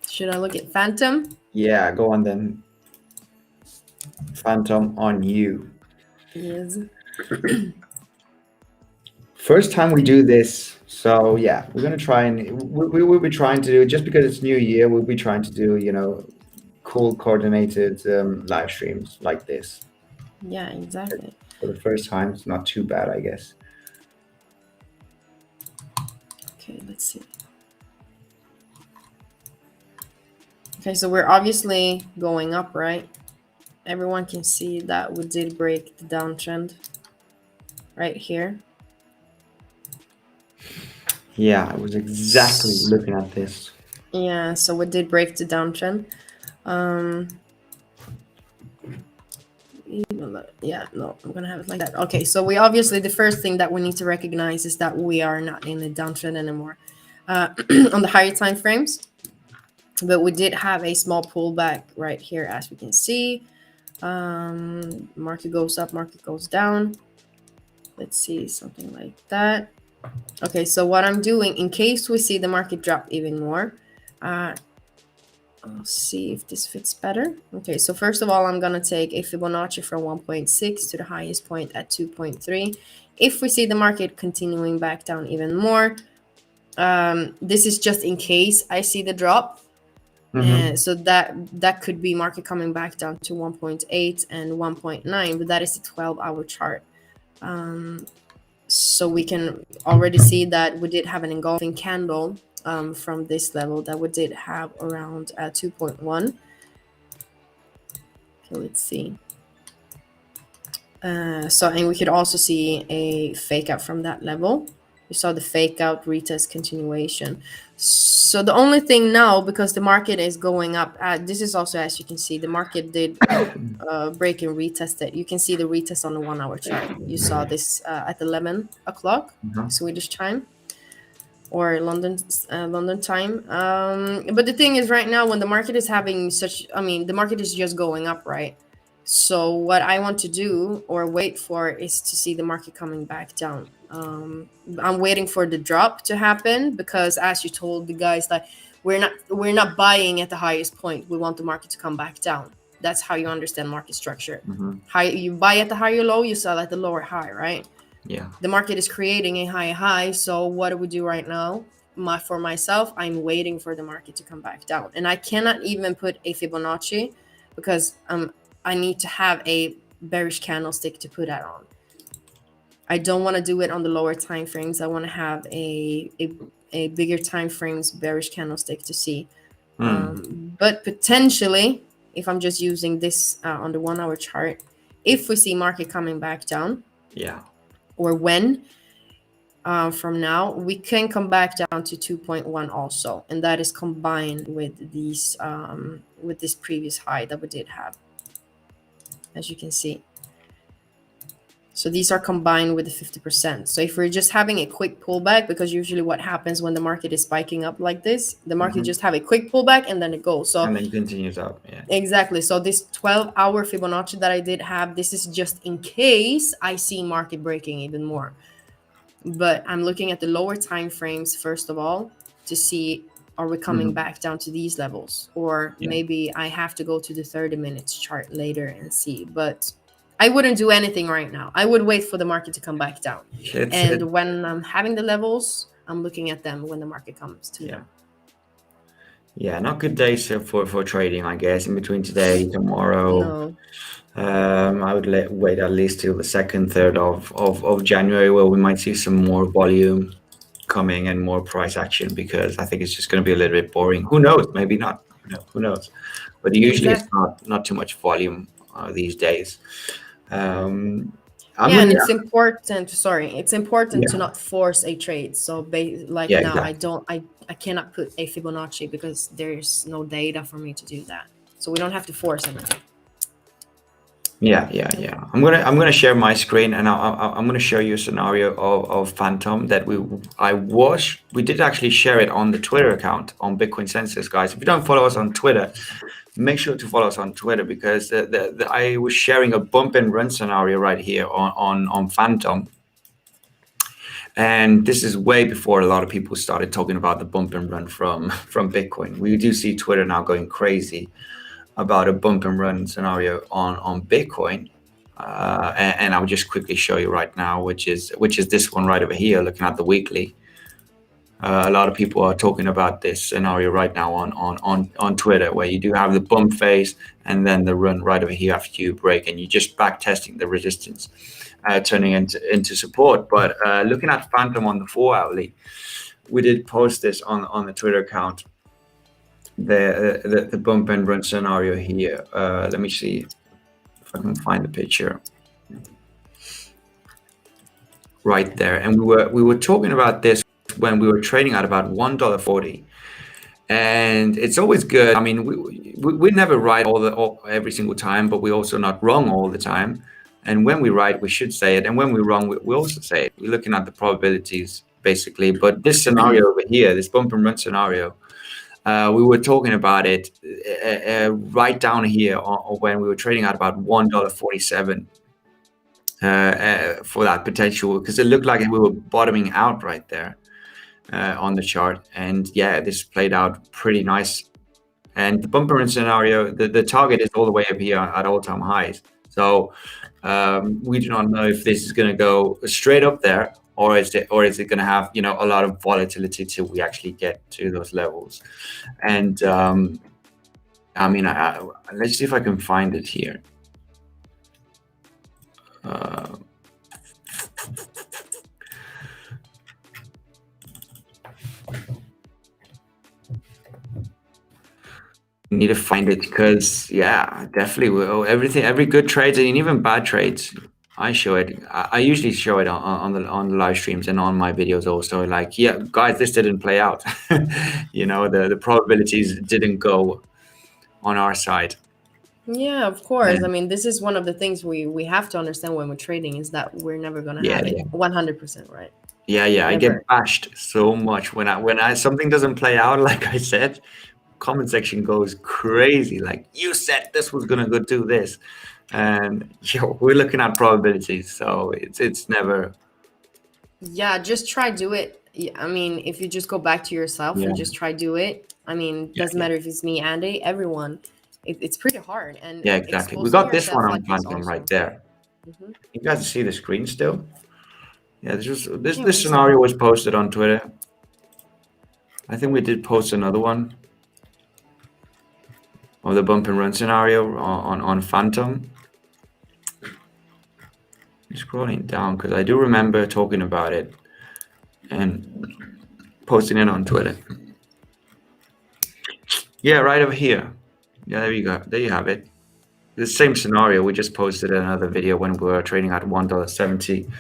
B: Should I look at Phantom?
A: Yeah, go on then. Phantom on you.
B: Yes.
A: First time we do this, so yeah, we're gonna try and we will be trying to do, just because it's New Year, we'll be trying to do, cool coordinated live streams like this.
B: Yeah, exactly.
A: For the first time, it's not too bad, I guess.
B: Okay, let's see. Okay, so we're obviously going up, right? Everyone can see that we did break the downtrend right here.
A: Yeah, I was exactly looking at this.
B: Yeah, so we did break the downtrend. Yeah, no, I'm gonna have it like that. Okay, so we obviously, the first thing that we need to recognize is that we are not in a downtrend anymore on the higher time frames, but we did have a small pullback right here, as we can see. Market goes up, market goes down. Let's see, something like that. Okay, so what I'm doing, in case we see the market drop even more, I'll see if this fits better. Okay, so first of all, I'm gonna take a Fibonacci from 1.6 to the highest point at 2.3. If we see the market continuing back down even more, this is just in case I see the drop. So that could be market coming back down to 1.8 and 1.9, but that is a 12-hour chart. So we can already see that we did have an engulfing candle from this level that we did have around 2.1. Okay, let's see. And we could also see a fake out from that level. We saw the fake out, retest, continuation. So the only thing now, because the market is going up, this is also, as you can see, the market did break and retest it. You can see the retest on the 1 hour chart. You saw this at 11 o'clock Swedish time, or London time. But the thing is, right now, when the market is having the market is just going up, right? So what I want to do or wait for is to see the market coming back down. I'm waiting for the drop to happen, because as you told the guys, that we're not buying at the highest point. We want the market to come back down. That's how you understand market structure. You buy at the higher low, you sell at the lower high, right?
A: Yeah.
B: The market is creating a high. So what do we do right now? For myself, I'm waiting for the market to come back down, and I cannot even put a Fibonacci, because I need to have a bearish candlestick to put that on. I don't want to do it on the lower time frames. I want to have a bigger time frames bearish candlestick to see. But potentially, if I'm just using this on the 1 hour chart, if we see market coming back down, or when from now, we can come back down to 2.1 also, and that is combined with these with this previous high that we did have, as you can see. So these are combined with the 50%. So if we're just having a quick pullback, because usually what happens when the market is spiking up like this, the market just have a quick pullback and then it goes. So
A: and then continues up. Yeah.
B: Exactly. So this 12-hour Fibonacci that I did have, this is just in case I see market breaking even more. But I'm looking at the lower time frames first of all to see, are we coming back down to these levels, or maybe I have to go to the 30 minutes chart later and see. But I wouldn't do anything right now. I would wait for the market to come back down. When I'm having the levels, I'm looking at them when the market comes to them.
A: Yeah, not good days for trading, I guess. In between today, tomorrow, I would wait at least till the 2nd, 3rd of January, where we might see some more volume coming and more price action, because I think it's just going to be a little bit boring. Who knows? Maybe not. Who knows? But usually it's not too much volume these days.
B: And it's important. Sorry, it's important to not force a trade. So, like now,
A: exactly.
B: I cannot put a Fibonacci because there's no data for me to do that. So we don't have to force anything.
A: Yeah. I'm gonna share my screen, and I'm gonna show you a scenario of Phantom that we did actually share it on the Twitter account on Bitcoinsensus, guys. If you don't follow us on Twitter, make sure to follow us on Twitter, because I was sharing a bump and run scenario right here on Phantom. And this is way before a lot of people started talking about the bump and run from Bitcoin. We do see Twitter now going crazy about a bump and run scenario on Bitcoin. And I'll just quickly show you right now, which is this one right over here, looking at the weekly. A lot of people are talking about this scenario right now on Twitter, where you do have the bump phase and then the run right over here after you break, and you're just back testing the resistance, turning into support. But looking at Phantom on the 4 hourly, we did post this on the Twitter account, the bump and run scenario here. Let me see if I can find the picture right there. And we were talking about this when we were trading at about $1.40, and it's always good. I mean, we never right every single time, but we're also not wrong all the time. And when we right, we should say it, and when we're wrong, we also say it. We're looking at the probabilities basically. But this scenario over here, this bump and run scenario, we were talking about it right down here when we were trading at about $1.47 for that potential, because it looked like we were bottoming out right there on the chart. And yeah, this played out pretty nice. And the bump and run scenario, the target is all the way up here at all-time highs. So we do not know if this is going to go straight up there, or is it going to have, you know, a lot of volatility till we actually get to those levels. And I mean, let's see if I can find it here. Need to find it, because yeah, definitely every good trades, and even bad trades, I show it. I usually show it on the live streams and on my videos also. Like, yeah, guys, this didn't play out. You know, the probabilities didn't go on our side.
B: Yeah, of course. I mean, this is one of the things we have to understand when we're trading, is that we're never going to have it 100% right.
A: Yeah, I get bashed so much when I something doesn't play out like I said. Comment section goes crazy. Like, you said this was gonna go do this, and we're looking at probabilities, so it's never.
B: Yeah, just try do it. I mean, if you just go back to yourself and just try do it. I mean, doesn't matter if it's me, Andy, everyone. It's pretty hard. And
A: yeah, exactly. We got this one on Phantom right there. You guys see the screen still? Yeah, this scenario was posted on Twitter. I think we did post another one of the bump and run scenario on Phantom. I'm scrolling down because I do remember talking about it and posting it on Twitter. Yeah, right over here. Yeah, there you go. There you have it. The same scenario. We just posted another video when we were trading at $1.70,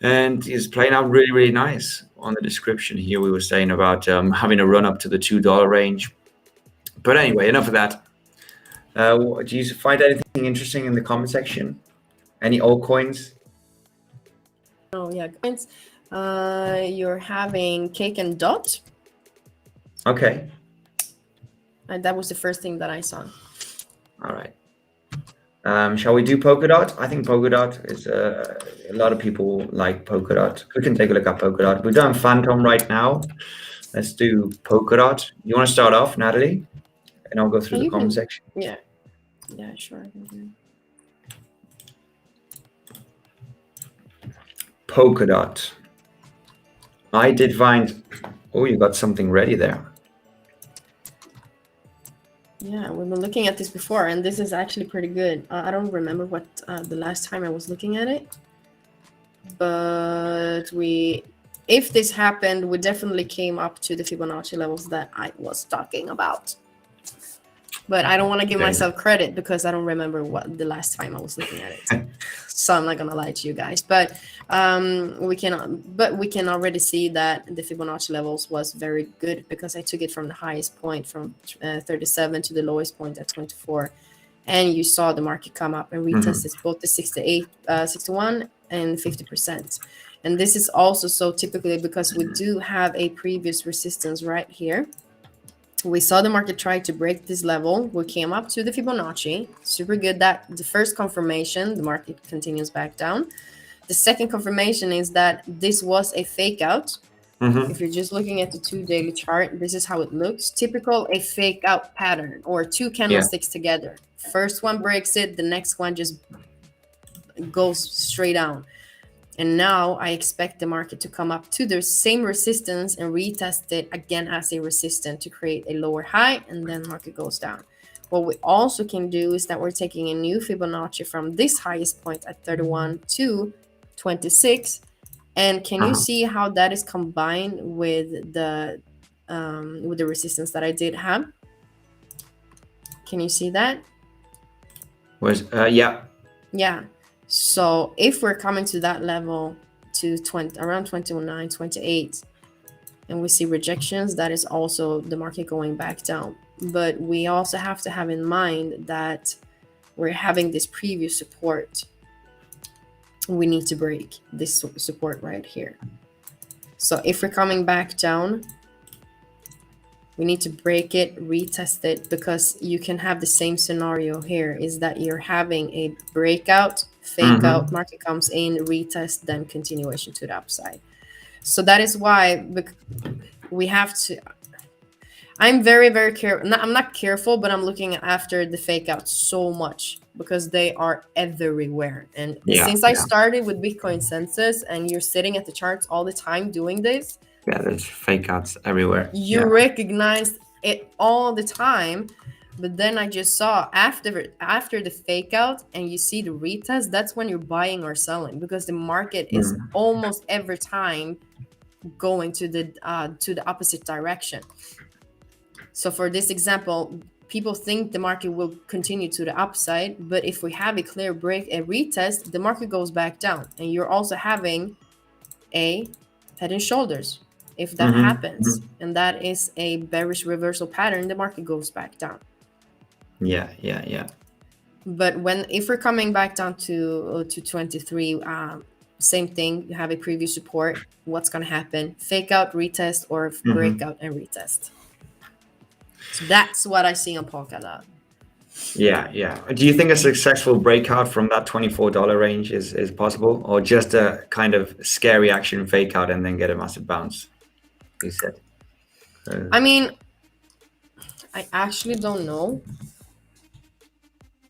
A: and it's playing out really, really nice. On the description here, we were saying about having a run up to the $2 range. But anyway, enough of that. Do you find anything interesting in the comment section? Any altcoins?
B: Oh yeah, coins. You're having Cake and Dot.
A: Okay.
B: And that was the first thing that I saw.
A: All right. Shall we do Polkadot? I think Polkadot is a lot of people like Polkadot. We can take a look at Polkadot. We've done Phantom right now. Let's do Polkadot. You want to start off, Natalie? And I'll go through the comment section.
B: Yeah, sure.
A: Polkadot. I did find. Oh, you got something ready there.
B: Yeah, we've been looking at this before, and this is actually pretty good. I don't remember what the last time I was looking at it, but if this happened, we definitely came up to the Fibonacci levels that I was talking about. But I don't want to give myself credit because I don't remember what the last time I was looking at it. So I'm not gonna lie to you guys. But we can already see that the Fibonacci levels was very good because I took it from the highest point from 37 to the lowest point at 24, and you saw the market come up and retested both the 68, 61 and 50%. And this is also so typically because we do have a previous resistance right here. We saw the market try to break this level. We came up to the Fibonacci. Super good. That the first confirmation, the market continues back down. The second confirmation is that this was a fake out. If you're just looking at the 2 daily chart, this is how it looks. Typical a fake out pattern, or two candlesticks together. First one breaks it, the next one just goes straight down. And now I expect the market to come up to the same resistance and retest it again as a resistance to create a lower high, and then market goes down. What we also can do is that we're taking a new Fibonacci from this highest point at 31 to 26. And can you see how that is combined with the resistance that I did have? Can you see that? Yeah. So if we're coming to that level to around 29, 28, and we see rejections, that is also the market going back down. But we also have to have in mind that we're having this previous support. We need to break this support right here. So if we're coming back down, we need to break it, retest it, because you can have the same scenario here, is that you're having a breakout, fake out, market comes in, retest, then continuation to the upside. So that is why we have to, I'm very, very careful. I'm not careful, but I'm looking after the fake out so much because they are everywhere. And since I started with Bitcoinsensus and you're sitting at the charts all the time doing this,
A: there's fake outs everywhere.
B: You recognize it all the time. But then I just saw after the fake out and you see the retest, that's when you're buying or selling, because the market is almost every time going to the opposite direction. So for this example, people think the market will continue to the upside, but if we have a clear break, a retest, the market goes back down, and you're also having a head and shoulders. If that happens, and that is a bearish reversal pattern, the market goes back down. But if we're coming back down to 23, same thing. You have a previous support. What's going to happen? Fake out, retest, or breakout and retest. So that's what I see on Polkadot.
A: Do you think a successful breakout from that $24 range is possible, or just a kind of scary action fake out and then get a massive bounce? You said.
B: I mean, I actually don't know.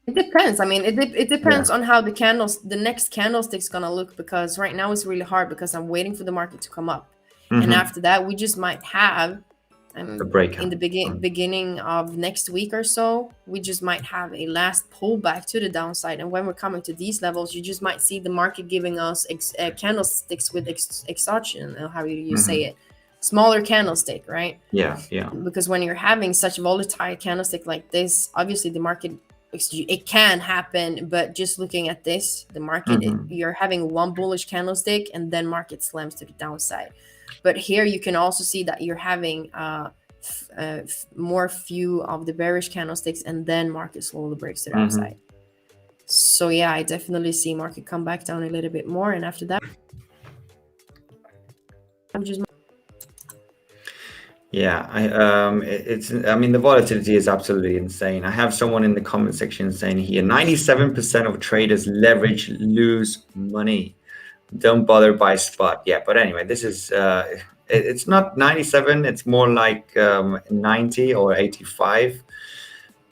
B: It depends. I mean, it depends on how the next candlestick's gonna look, because right now it's really hard because I'm waiting for the market to come up, and after that we just might have
A: the breakout
B: in the beginning of next week or so. We just might have a last pullback to the downside, and when we're coming to these levels, you just might see the market giving us candlesticks with exhaustion, or how you say it. Smaller candlestick, right? Because when you're having such a volatile candlestick like this, obviously the market, it can happen, but just looking at this, the market, you're having one bullish candlestick and then market slams to the downside. But here you can also see that you're having more few of the bearish candlesticks, and then market slowly breaks to the upside. So yeah, I definitely see market come back down a little bit more, and after that,
A: I mean, the volatility is absolutely insane. I have someone in the comment section saying here, 97% of traders leverage lose money. Don't bother buy spot. But anyway, this is it's not 97, it's more like 90 or 85.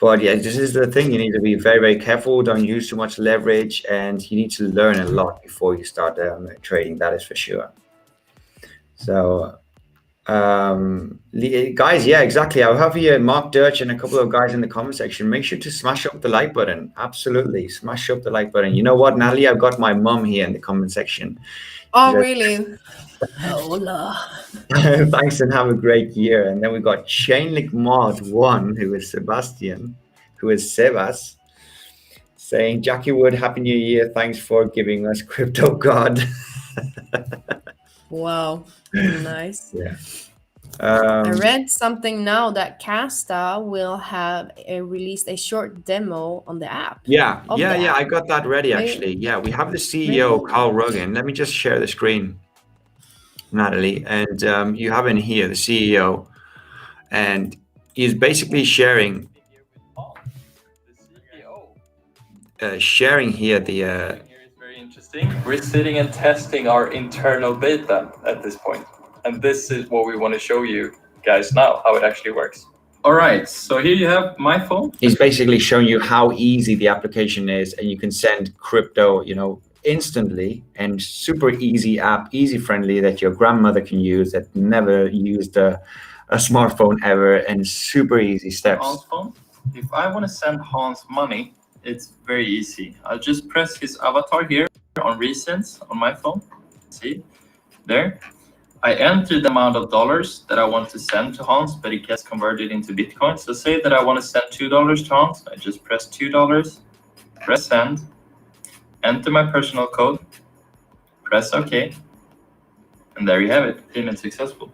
A: But this is the thing. You need to be very, very careful. Don't use too much leverage, and you need to learn a lot before you start trading. That is for sure. So guys, exactly. I'll have here Mark Dirch and a couple of guys in the comment section. Make sure to smash up the like button. Absolutely, smash up the like button. You know what, Natalie, I've got my mom here in the comment section.
B: Oh, really? Hola.
A: Thanks, and have a great year. And then we got Chainlink Mod 1, who is Sebastian. who is Sebas, saying, Jackie Wood, Happy New Year. Thanks for giving us Crypto God.
B: Wow, nice.
A: Yeah.
B: I read something now that KASTA will have released a short demo on the app.
A: Yeah. I got that ready, actually.
B: Maybe.
A: Yeah, we have the CEO, Carl Roggen. Let me just share the screen, Natalie. And you have in here the CEO, and he's basically sharing here the
C: here is very interesting. We're sitting and testing our internal beta at this point, and this is what we want to show you guys now, how it actually works. All right, so here you have my phone.
A: He's basically showing you how easy the application is, and you can send crypto, instantly, and super easy app, easy friendly, that your grandmother can use that never used a smartphone ever, and super easy steps.
C: Hans phone. If I want to send Hans money, it's very easy. I'll just press his avatar here on recents on my phone. See there? I enter the amount of dollars that I want to send to Hans, but it gets converted into Bitcoin. So say that I want to send $2 to Hans. I just press $2, press send, enter my personal code, press OK, and there you have it. Payment successful.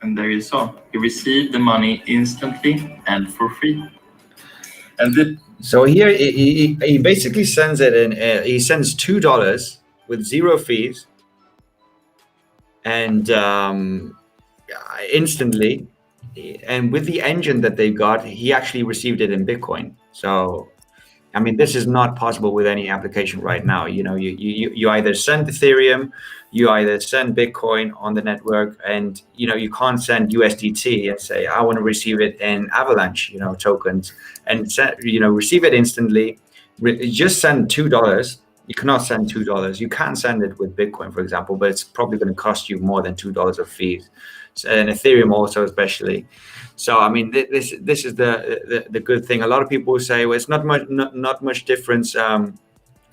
C: And there you saw. He received the money instantly and for free. And
A: so here he basically sends it in. He sends $2 with 0 fees, and instantly, and with the engine that they got, he actually received it in Bitcoin. So, I mean, this is not possible with any application right now. You either send Ethereum, you either send Bitcoin on the network, and you can't send USDT and say I want to receive it in Avalanche, tokens, and receive it instantly. Just send $2. You cannot send $2. You can send it with Bitcoin, for example, but it's probably going to cost you more than $2 of fees, and Ethereum also, especially. So I mean, this is the good thing. A lot of people say, well, it's not much difference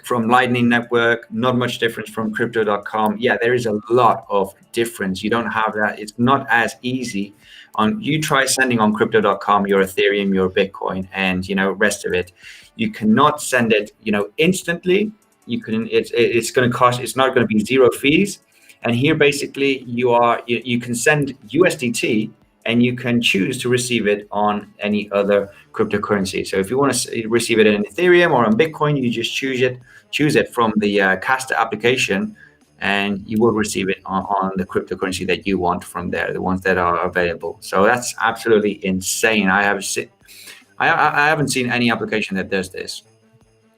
A: from Lightning Network, not much difference from Crypto.com. Yeah, there is a lot of difference. You don't have that. It's not as easy. You try sending on Crypto.com your Ethereum, your Bitcoin, and rest of it. You cannot send it instantly. You can. It's going to cost. It's not going to be 0 fees. And here, basically, you can send USDT, and you can choose to receive it on any other cryptocurrency. So if you want to receive it in Ethereum or on Bitcoin, you just choose it from the KASTA application, and you will receive it on the cryptocurrency that you want from there, the ones that are available. So that's absolutely insane. I haven't seen any application that does this.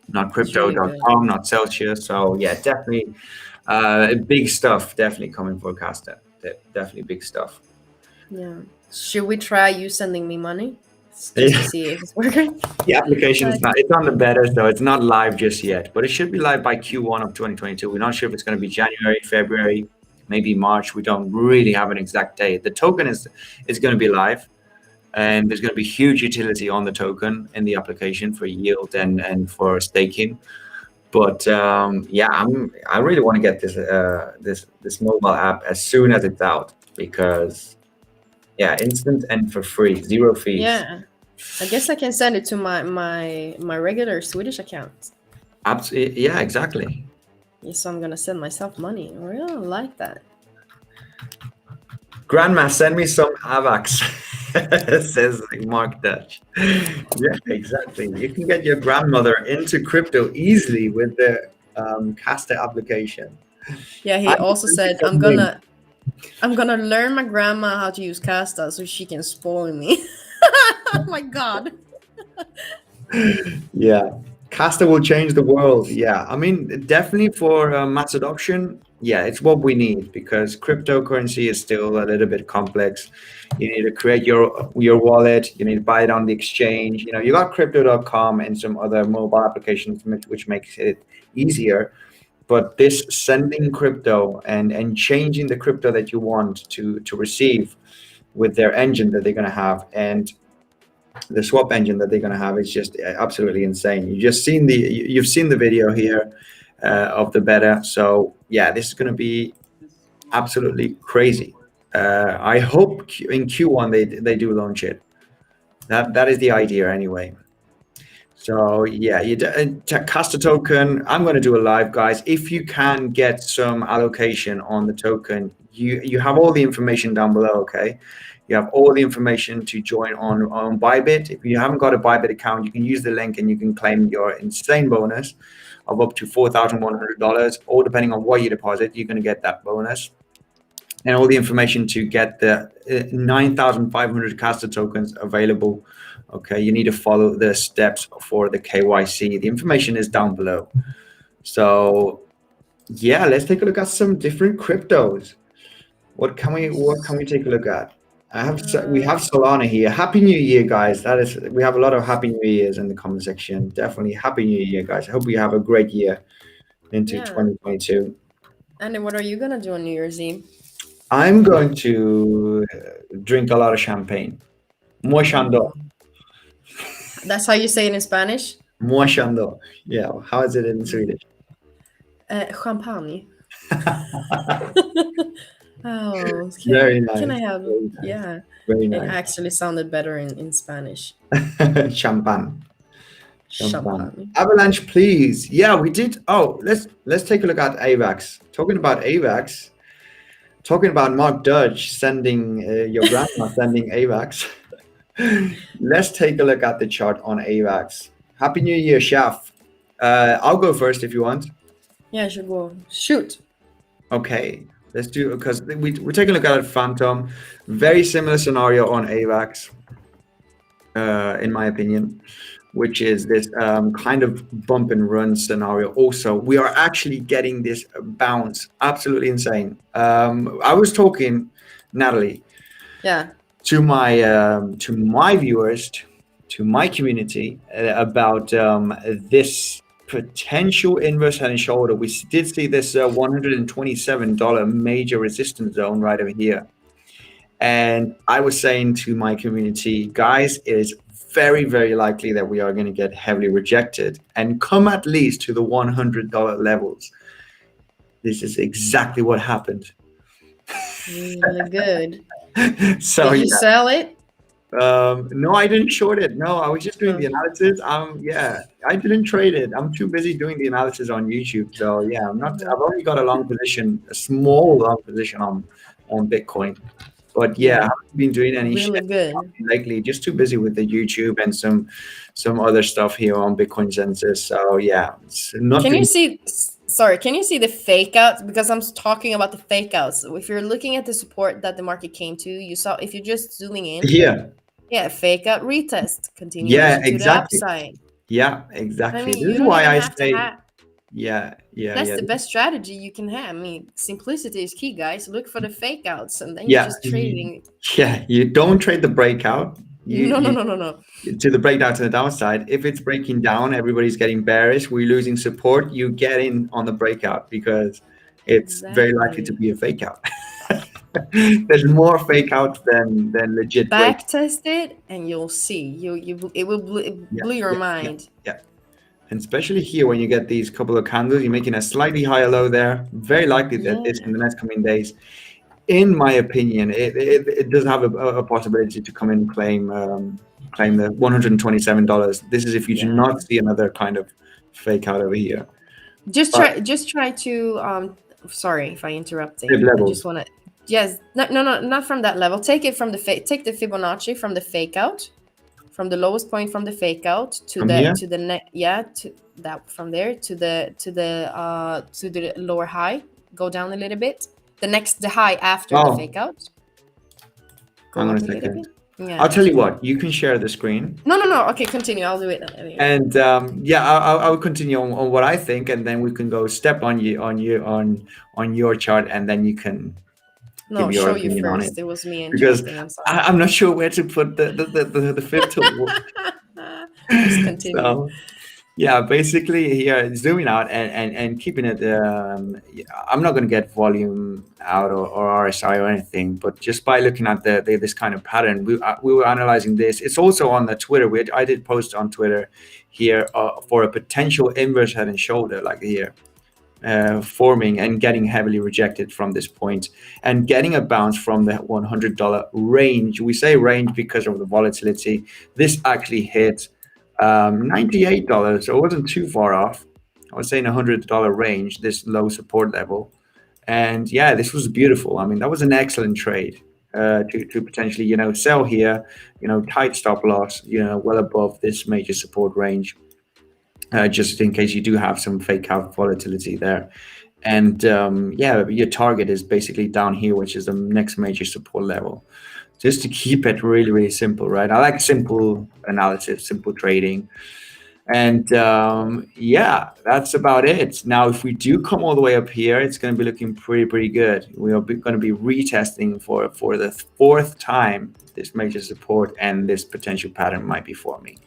A: Not Crypto.com, not Celsius. So yeah, definitely big stuff. Definitely coming for KASTA. Definitely big stuff.
B: Yeah. Should we try you sending me money just to see if it's working?
A: The application is not. It's on the beta, so it's not live just yet. But it should be live by Q1 of 2022. We're not sure if it's going to be January, February, maybe March. We don't really have an exact date. The token is going to be live, and there's going to be huge utility on the token in the application for yield and for staking. But yeah, I really want to get this mobile app as soon as it's out, because yeah, instant and for free, 0 fees.
B: Yeah, I guess I can send it to my regular Swedish account.
A: Absolutely, yeah, exactly.
B: So I'm gonna send myself money. I really like that.
A: Grandma, send me some AVAX, says Mark Dutch. Yeah, exactly. You can get your grandmother into crypto easily with the KASTA application.
B: Yeah, he also said, I'm gonna learn my grandma how to use KASTA so she can spoil me. Oh my god.
A: Yeah, KASTA will change the world. Yeah, I mean, definitely for mass adoption. Yeah, it's what we need, because cryptocurrency is still a little bit complex. You need to create your wallet. You need to buy it on the exchange. You got Crypto.com and some other mobile applications which makes it easier. But this sending crypto and changing the crypto that you want to receive with their engine that they're going to have, and the swap engine that they're going to have, is just absolutely insane. You've seen the video here of the beta. So yeah, this is going to be absolutely crazy. I hope in Q1 they do launch it. That is the idea anyway. So yeah, KASTA token. I'm going to do a live, guys. If you can get some allocation on the token, you have all the information down below. Okay, you have all the information to join on Bybit. If you haven't got a Bybit account, you can use the link and you can claim your insane bonus of up to $4,100. Or depending on what you deposit, you're going to get that bonus. And all the information to get the 9,500 KASTA tokens available. Okay, you need to follow the steps for the KYC. The information is down below. So yeah, let's take a look at some different cryptos. What can we take a look at? We have Solana here. Happy New Year, guys. We have a lot of Happy New Years in the comment section. Definitely Happy New Year, guys. I hope you have a great year into 2022.
B: And then what are you gonna do on New Year's Eve?
A: I'm going to drink a lot of champagne. Mochando.
B: That's how you say it in Spanish?
A: Mochando. Yeah. How is it in Swedish?
B: Champagne. Oh,
A: very nice.
B: Can I have? Nice. Yeah.
A: Very nice.
B: It actually sounded better in Spanish.
A: Champagne. Avalanche, please. Yeah, we did. Oh, let's take a look at AVAX. Talking about AVAX. Talking about Mark Dudge sending your grandma sending AVAX. Let's take a look at the chart on AVAX. Happy New Year, Chef. I'll go first if you want.
B: Yeah, I should go. Shoot.
A: Okay, let's do, because we're taking a look at Phantom. Very similar scenario on AVAX, in my opinion, which is this kind of bump and run scenario. Also, we are actually getting this bounce. Absolutely insane. I was talking, Natalie, to my viewers, to my community about this potential inverse head and shoulder. We did see this $127 major resistance zone right over here. And I was saying to my community, guys, it is very, very likely that we are going to get heavily rejected and come at least to the $100 levels. This is exactly what happened.
B: Really good.
A: So
B: did you sell it?
A: No, I didn't short it. No, I was just doing the analysis. Yeah, I didn't trade it. I'm too busy doing the analysis on YouTube. So yeah, I've only got a long position, a small long position on Bitcoin. But yeah, I haven't been doing any
B: really good
A: lately. Just too busy with the YouTube and some other stuff here on Bitcoinsensus. So yeah, it's nothing.
B: Can you see? Sorry, can you see the fake outs? Because I'm talking about the fake outs. If you're looking at the support that the market came to, you saw, if you're just zooming in. Yeah, fake out retest. Continue to the upside.
A: Yeah, exactly. I mean, this is why I say. That's
B: the best strategy you can have. I mean, simplicity is key, guys. Look for the fake outs, and then you're just trading.
A: Yeah, you don't trade the breakout.
B: No.
A: To the breakdown to the downside. If it's breaking down, everybody's getting bearish. We're losing support. You get in on the breakout because it's very likely to be a fake out. There's more fake outs than legit.
B: Back test it, and you'll see. It will blow your mind.
A: Yeah. And especially here, when you get these couple of candles, you're making a slightly higher low there. Very likely that this in the next coming days. In my opinion, it does have a possibility to come in and claim the $127. This is if you do not see another kind of fake out over here.
B: Just try to sorry if I interrupted. I just want to. Yes, no, not from that level. Take it from take the Fibonacci from the fake out, from the lowest point from the fake out to from there to the lower high. Go down a little bit. The high after the fake out.
A: Hang on a second. Yeah, I'll tell you what. You can share the screen.
B: No. Okay, continue. I'll do it.
A: And I'll continue on what I think, and then we can go step on your chart, and then you can.
B: No,
A: give your
B: show you first.
A: it
B: was me.
A: Because I'm not sure where to put the fifth tool.
B: Just continue.
A: So, yeah, basically here zooming out and keeping it. I'm not going to get volume out or RSI or anything, but just by looking at this kind of pattern, we were analyzing this. It's also on the Twitter. I did post on Twitter here for a potential inverse head and shoulder like here. Forming and getting heavily rejected from this point and getting a bounce from the $100 range. We say range because of the volatility. This actually hit $98. So it wasn't too far off. I was saying $100 range, this low support level. And yeah, this was beautiful. I mean, that was an excellent trade to potentially, sell here, tight stop loss, well above this major support range, just in case you do have some fake out volatility there. And yeah, your target is basically down here, which is the next major support level. Just to keep it really, really simple, right? I like simple analysis, simple trading. And yeah, that's about it. Now, if we do come all the way up here, it's going to be looking pretty good. We are going to be retesting for the fourth time this major support, and this potential pattern might be forming.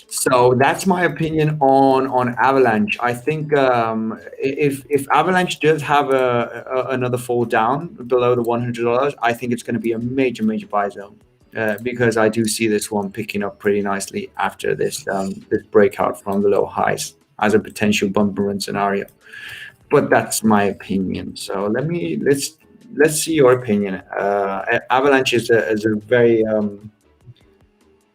A: So that's my opinion on Avalanche. I think if Avalanche does have another fall down below the $100, I think it's going to be a major buy zone. Because I do see this one picking up pretty nicely after this breakout from the low highs as a potential bumper run scenario. But that's my opinion. So let's see your opinion. Avalanche is a very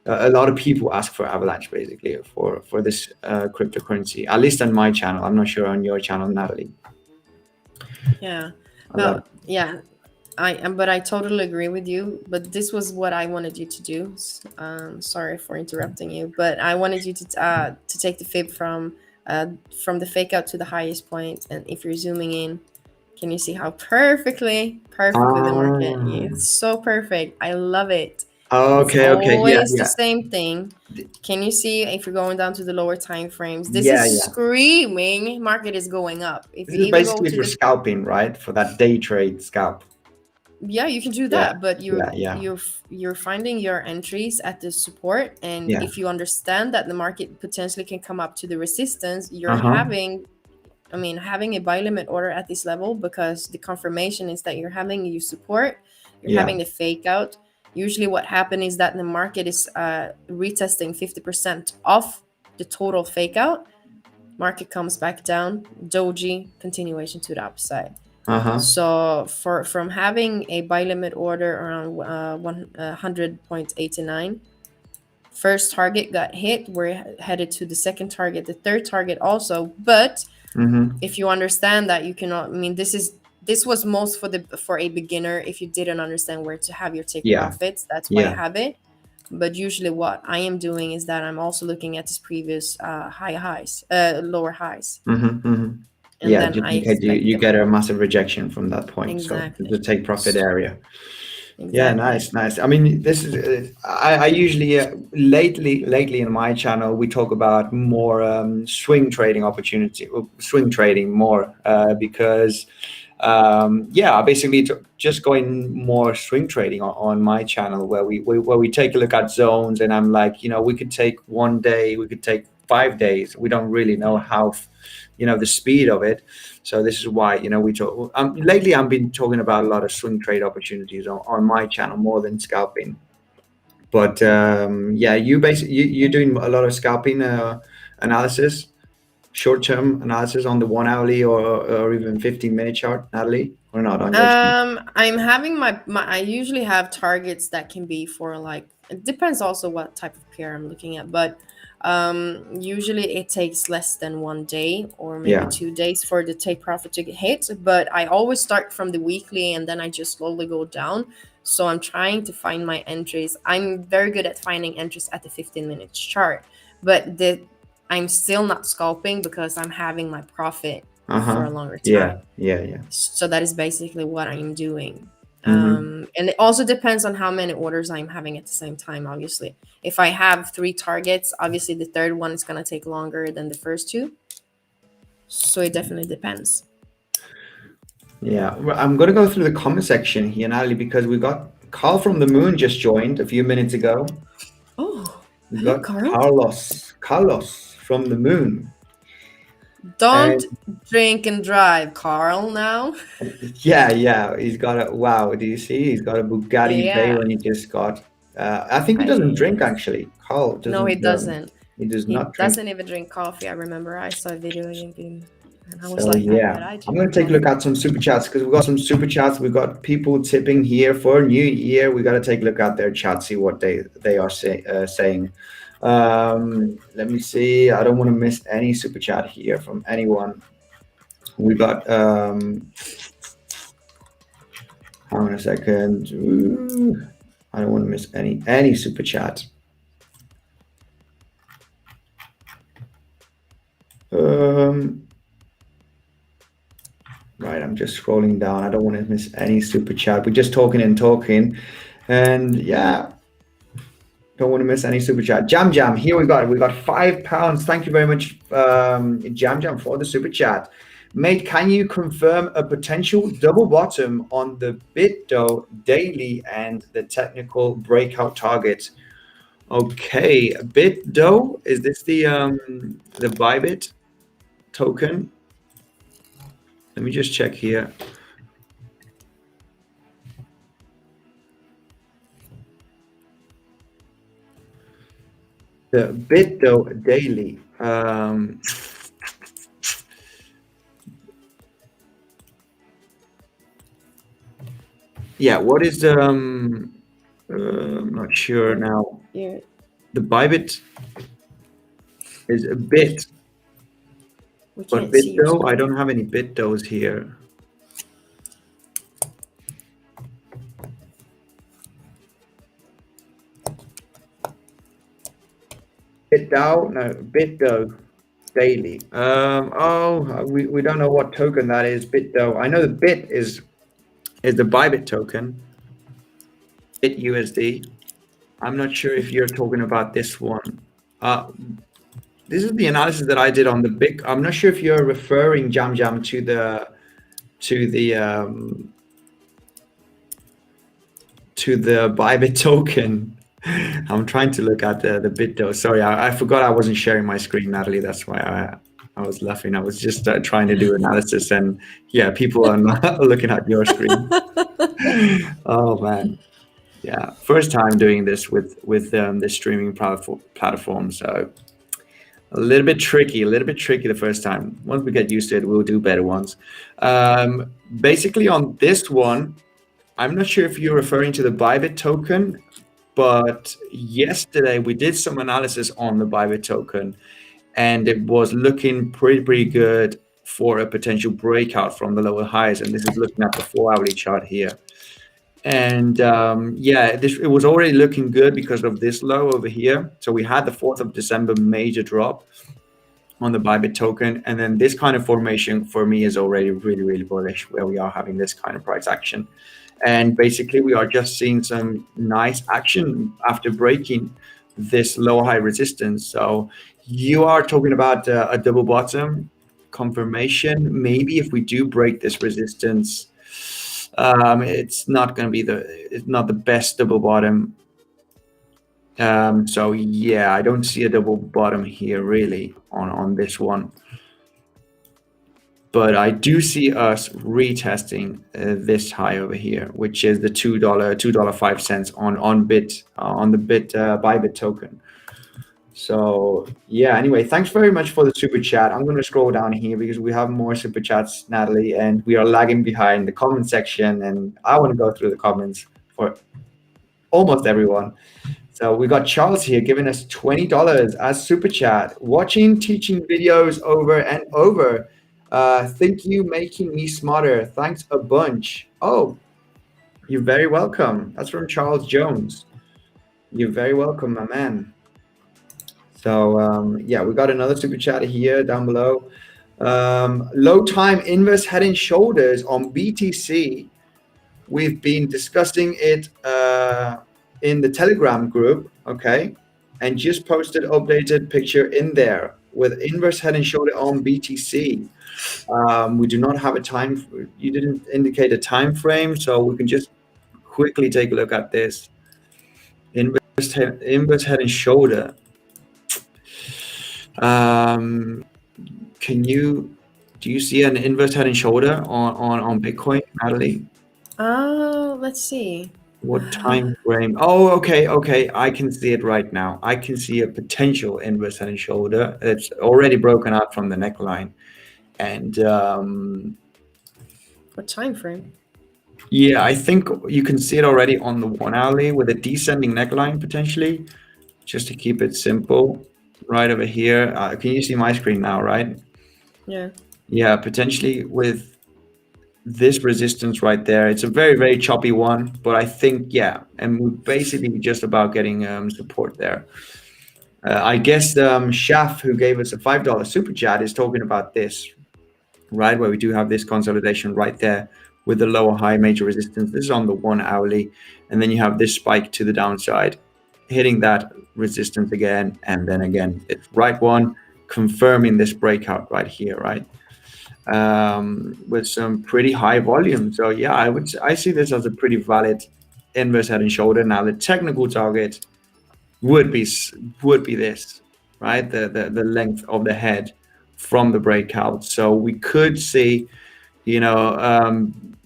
A: a lot of people ask for Avalanche basically for this cryptocurrency. At least on my channel. I'm not sure on your channel, Natalie.
B: Yeah. Well, yeah. But I totally agree with you. But this was what I wanted you to do. Sorry for interrupting you, but I wanted you to take the fib from the fake out to the highest point. And if you're zooming in, can you see how perfectly the market is? So perfect. I love it.
A: Okay.
B: Always the same thing. Can you see if you're going down to the lower time frames? This is screaming market is going up. If
A: this is basically for scalping, right? For that day trade scalp.
B: Yeah, you can do that, but you're finding your entries at the support, and if you understand that the market potentially can come up to the resistance, you're having a buy limit order at this level, because the confirmation is that you're having your support, you're having the fake out. Usually what happens is that the market is retesting 50% off the total fake out. Market comes back down, doji, continuation to the upside. So from having a buy limit order around 100.89, first target got hit, we're headed to the second target, the third target also. But if you understand that you cannot, this was most for a beginner. If you didn't understand where to have your take profits, that's why I have it. But usually what I am doing is that I'm also looking at this previous lower highs. And then
A: you get a massive rejection from that point.
B: Exactly.
A: So the take profit area. Exactly. Yeah, nice. I mean, this is I usually lately in my channel we talk about more swing trading opportunity, swing trading more because I basically just going more swing trading on my channel where we take a look at zones, and I'm like, we could take 1 day, we could take 5 days. We don't really know how the speed of it. So this is why we talk lately I've been talking about a lot of swing trade opportunities on my channel more than scalping. But you're doing a lot of scalping analysis, short-term analysis on the 1 hourly or even 15-minute chart, Natalie, or not on your channel?
B: I'm having my I usually have targets that can be for it depends also what type of pair I'm looking at, but usually it takes less than 1 day or maybe 2 days for the take profit to get hit. But I always start from the weekly and then I just slowly go down. So I'm trying to find my entries. I'm very good at finding entries at the 15-minute chart, but I'm still not scalping because I'm having my profit for a longer time.
A: Yeah.
B: So that is basically what I'm doing. And it also depends on how many orders I'm having at the same time, obviously. If I have 3 targets, obviously the third one is going to take longer than the first 2. So it definitely depends.
A: Yeah, well, I'm going to go through the comment section here, Natalie, because we got Carl from the Moon just joined a few minutes ago.
B: Oh,
A: we got Carlos from the Moon.
B: Don't drink and drive, Carl, now.
A: Yeah. He's got do you see? He's got a Bugatti Veyron he just got. I think he doesn't drink, actually. Carl doesn't.
B: No, he doesn't.
A: He does not drink.
B: He doesn't even drink coffee. I remember I saw a video drinking. And I was
A: I'm going to take a look at some super chats because we've got some super chats. We've got people tipping here for New Year. We got to take a look at their chat, see what they are saying. Let me see. I don't want to miss any super chat here from anyone. We got hang on a second. Ooh, I don't want to miss any super chat. Right, I'm just scrolling down. I don't want to miss any super chat. We're just talking, and yeah, don't want to miss any super chat. Jam, here we got £5. Thank you very much, Jam, for the super chat. Mate, can you confirm a potential double bottom on the BitDo daily and the technical breakout target? Okay, BitDo, is this the Bybit token? Let me just check here. The BitDo daily. Yeah, what is the I'm not sure now.
B: Yeah.
A: The Bybit is a bit, but BitDo, I don't have any BitDos here. BitDo daily. We don't know what token that is. BitDo. I know the Bit is the Bybit token. BitUSD. I'm not sure if you're talking about this one. This is the analysis that I did on the big. I'm not sure if you're referring Jam to the Bybit token. I'm trying to look at the BitDo. Sorry, I forgot I wasn't sharing my screen, Natalie. That's why I was laughing. I was just trying to do analysis, and yeah, people are not looking at your screen. Oh man, yeah, first time doing this with the streaming platform, so a little bit tricky the first time. Once we get used to it, we'll do better ones. Basically on this one, I'm not sure if you're referring to the Bybit token, but yesterday we did some analysis on the Bybit token, and it was looking pretty good for a potential breakout from the lower highs. And this is looking at the 4-hourly chart here. And yeah, it was already looking good because of this low over here. So we had the 4th of December major drop on the Bybit token, and then this kind of formation for me is already really bullish, where we are having this kind of price action. And basically we are just seeing some nice action after breaking this low high resistance. So you are talking about a double bottom confirmation. Maybe if we do break this resistance, it's not going to be the best double bottom. So yeah, I don't see a double bottom here really on this one. But I do see us retesting this high over here, which is the $2.05 on the Bybit token. So yeah, anyway, thanks very much for the super chat. I'm going to scroll down here because we have more super chats, Natalie, and we are lagging behind the comment section, and I want to go through the comments for almost everyone. So we got Charles here giving us $20 as super chat. Watching teaching videos over and over. Think you making me smarter. Thanks a bunch. Oh, you're very welcome. That's from Charles Jones. You're very welcome, my man. So yeah, we got another super chat here down below. Low time inverse head and shoulders on BTC. We've been discussing it in the Telegram group, okay, and just posted updated picture in there with inverse head and shoulder on BTC. We do not have a time. You didn't indicate a time frame, so we can just quickly take a look at this inverse head and shoulder. Do you see an inverse head and shoulder on Bitcoin, Natalie?
B: Let's see.
A: What time frame? Oh, okay. I can see it right now. I can see a potential inverse head and shoulder. It's already broken out from the neckline. And
B: what time frame?
A: Yeah, I think you can see it already on the 1 hourly with a descending neckline potentially. just to keep it simple, right over here. Can you see my screen now, right?
B: Yeah.
A: Yeah, potentially with this resistance right there. It's a very, very choppy one, but I think, yeah, and we're basically just about getting support there. I guess Shaf, who gave us a $5 super chat, is talking about this, right? Where we do have this consolidation right there with the lower high major resistance. This is on the 1 hourly. And then you have this spike to the downside, hitting that resistance again. And then again, it's right one, confirming this breakout right here, right? With some pretty high volume. So yeah, I see this as a pretty valid inverse head and shoulder. Now the technical target would be this, right? The length of the head from the breakout. So we could see, you know,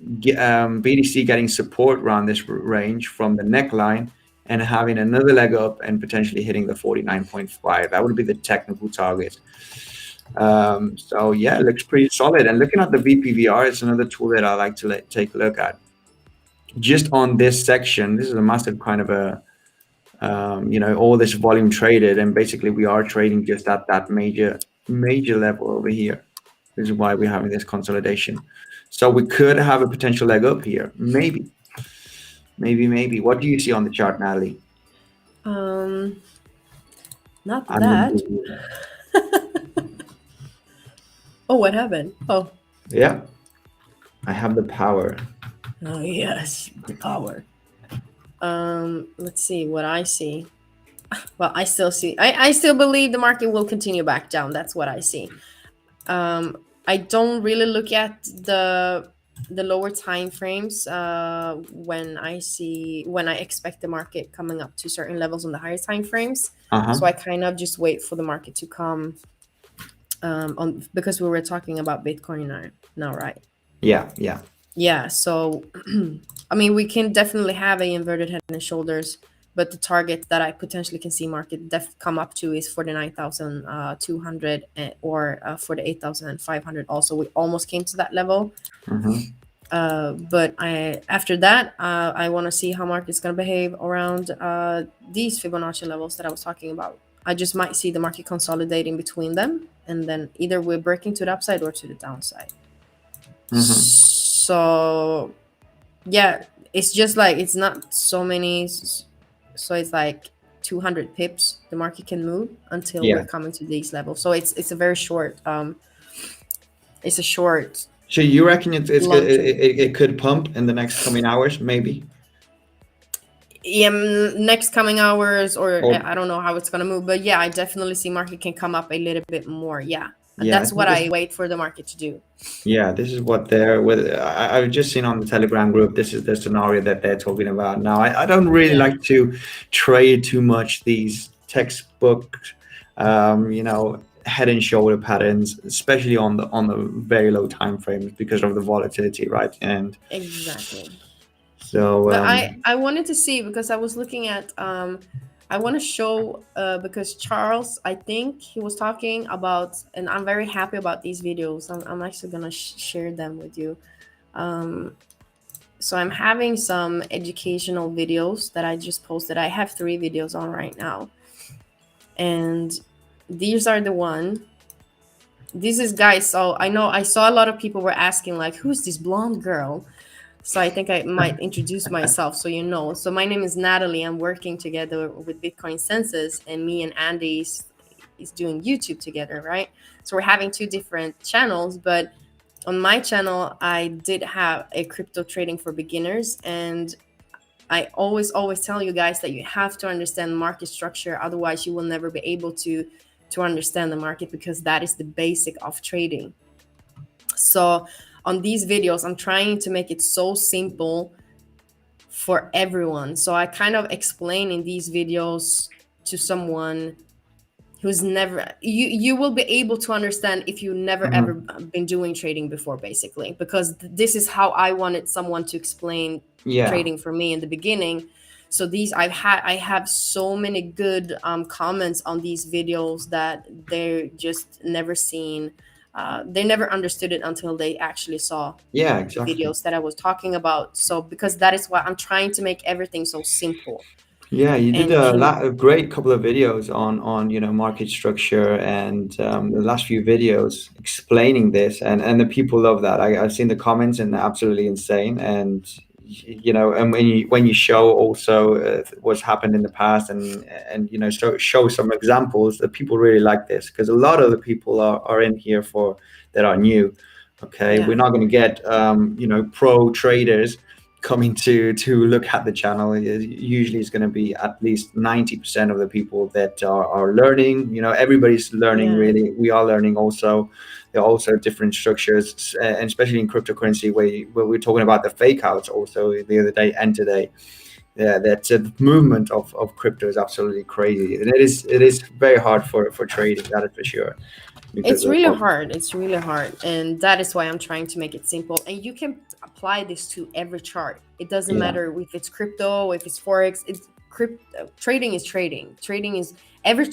A: BTC getting support around this range from the neckline and having another leg up and potentially hitting the 49.5. That would be the technical target. So yeah, it looks pretty solid. And looking at the VPVR, it's another tool that I like to take a look at. Just on this section, this is a massive kind of a, you know, all this volume traded, and basically we are trading just at that major level over here. This is why we're having this consolidation. So we could have a potential leg up here, maybe. What do you see on the chart, Natalie?
B: Not that. Oh, what happened? Oh.
A: Yeah. I have the power.
B: Oh yes, the power. Let's see what I see. Well, I still see. I still believe the market will continue back down. That's what I see. I don't really look at the lower time frames when I expect the market coming up to certain levels on the higher time frames. So I kind of just wait for the market to come on, because we were talking about Bitcoin now, right? Yeah. So I mean, we can definitely have a inverted head and shoulders, but the target that I potentially can see market come up to is 49,200 or for the 8,500. Also, we almost came to that level. But after that, I want to see how market's going to behave around these Fibonacci levels that I was talking about. I just might see the market consolidating between them, and then either we're breaking to the upside or to the downside. So yeah, it's just like, it's not so many. So it's like 200 pips the market can move until we're coming to these levels. So it's a very short. It's a short.
A: So you reckon it could pump in the next coming hours, maybe?
B: Yeah, next coming hours, or I don't know how it's gonna move, but yeah, I definitely see market can come up a little bit more. Yeah, that's what I wait for the market to do.
A: Yeah, this is what I've just seen on the Telegram group. This is the scenario that they're talking about now. I don't really like to trade too much these textbook, you know, head and shoulder patterns, especially on the very low time frames because of the volatility, right? And
B: exactly.
A: So
B: but I wanted to see, because I was looking at I want to show because Charles, I think he was talking about, and I'm very happy about these videos. I'm actually gonna share them with you. So I'm having some educational videos that I just posted. I have 3 videos on right now, and these are the one. This is, guys, so I know I saw a lot of people were asking, like, who's this blonde girl? So I think I might introduce myself so you know. So my name is Natalie. I'm working together with Bitcoinsensus, and me and Andy is doing YouTube together, right? So we're having 2 different channels, but on my channel, I did have a crypto trading for beginners, and I always tell you guys that you have to understand market structure. Otherwise, you will never be able to understand the market, because that is the basic of trading. So on these videos, I'm trying to make it so simple for everyone. So I kind of explain in these videos to someone who's never, you will be able to understand if you never ever been doing trading before, basically, because this is how I wanted someone to explain trading for me in the beginning. So these I have so many good comments on these videos that they're just never seen. They never understood it until they actually saw
A: exactly.
B: videos that I was talking about. So because that is why I'm trying to make everything so simple.
A: Yeah, you did
B: and
A: a great couple of videos on market structure, and the last few videos explaining this, and the people love that. I've seen the comments and they're absolutely insane. And and when you show also what's happened in the past, and show some examples, that people really like this, because a lot of the people are in here for that are new. Okay, we're
B: yeah,
A: not going to get pro traders coming to look at the channel. Usually it's going to be at least 90% of the people that are learning. Everybody's learning,
B: yeah,
A: really. We are learning also. There are also different structures, and especially in cryptocurrency, where we're talking about the fake outs also the other day and today. Yeah, that movement of crypto is absolutely crazy, and it is very hard for trading, that is for sure, because
B: it's
A: of,
B: really hard. It's really hard, and that is why I'm trying to make it simple. And you can apply this to every chart. It doesn't
A: yeah.
B: matter if it's crypto, if it's forex. It's crypto. Trading is trading. Trading is every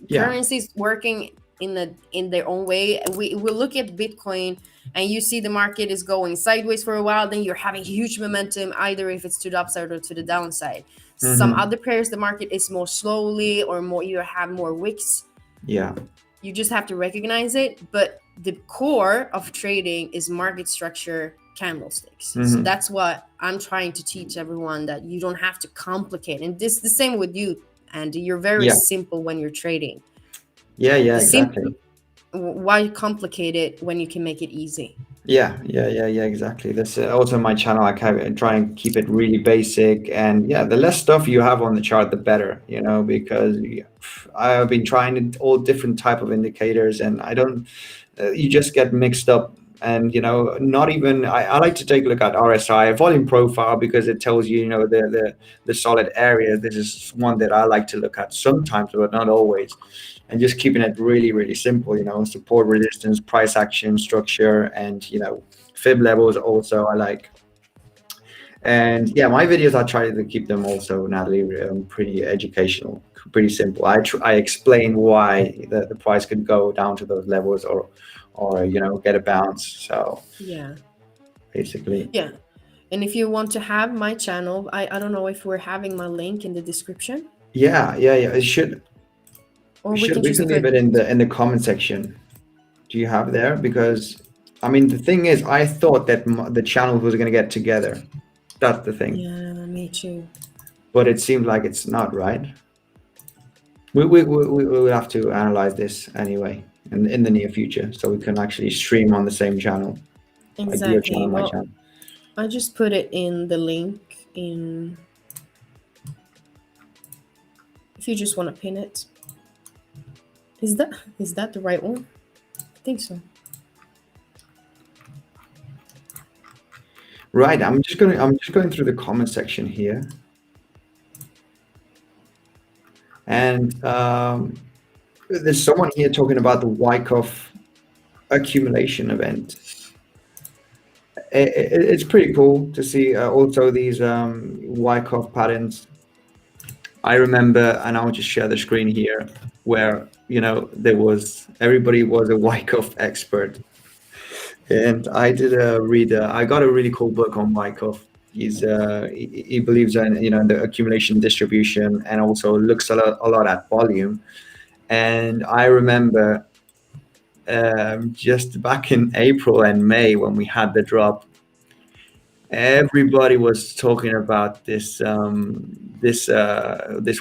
A: Yeah.
B: currency is working in their own way. We look at Bitcoin, and you see the market is going sideways for a while. Then you're having huge momentum, either if it's to the upside or to the downside. Some
A: Mm-hmm.
B: other pairs, the market is more slowly or more. You have more wicks.
A: Yeah.
B: You just have to recognize it. But the core of trading is market structure, candlesticks. So
A: Mm-hmm.
B: that's what I'm trying to teach everyone, that you don't have to complicate. And this the same with you, Andy. You're very
A: Yeah.
B: simple when you're trading.
A: Yeah.
B: Simple.
A: Exactly.
B: Why complicate it when you can make it easy?
A: Yeah, exactly. That's also my channel. I try and keep it really basic, and yeah, the less stuff you have on the chart, the better. Because I've been trying all different type of indicators, and I don't. You just get mixed up, and not even. I like to take a look at RSI volume profile, because it tells you, the solid areas. This is one that I like to look at sometimes, but not always. And just keeping it really, really simple, support, resistance, price action, structure, and fib levels also I like. And yeah, my videos, I try to keep them also, Natalie, pretty educational, pretty simple. I explain why the price could go down to those levels, or get a bounce. So
B: Yeah.
A: basically,
B: Yeah. And if you want to have my channel, I don't know if we're having my link in the description,
A: yeah, it should.
B: or
A: We
B: we
A: should
B: can
A: we
B: just
A: can leave
B: put.
A: it in the comment section. Do you have there? Because I mean, the thing is, I thought that the channels was going to get together. That's the thing.
B: Yeah, me too.
A: But it seems like it's not, right? We will have to analyze this anyway in the near future, so we can actually stream on the same channel, like your
B: Exactly.
A: channel, my
B: Well,
A: channel.
B: I just put it in the link in. If you just want to pin it. Is that the right one? I think so.
A: Right. I'm just going through the comment section here, and there's someone here talking about the Wyckoff accumulation event. It's pretty cool to see also these Wyckoff patterns. I remember, and I'll just share the screen here, where everybody was a Wyckoff expert, and I did a reader. I got a really cool book on Wyckoff. He believes in the accumulation distribution, and also looks a lot at volume. And I remember just back in April and May, when we had the drop, everybody was talking about this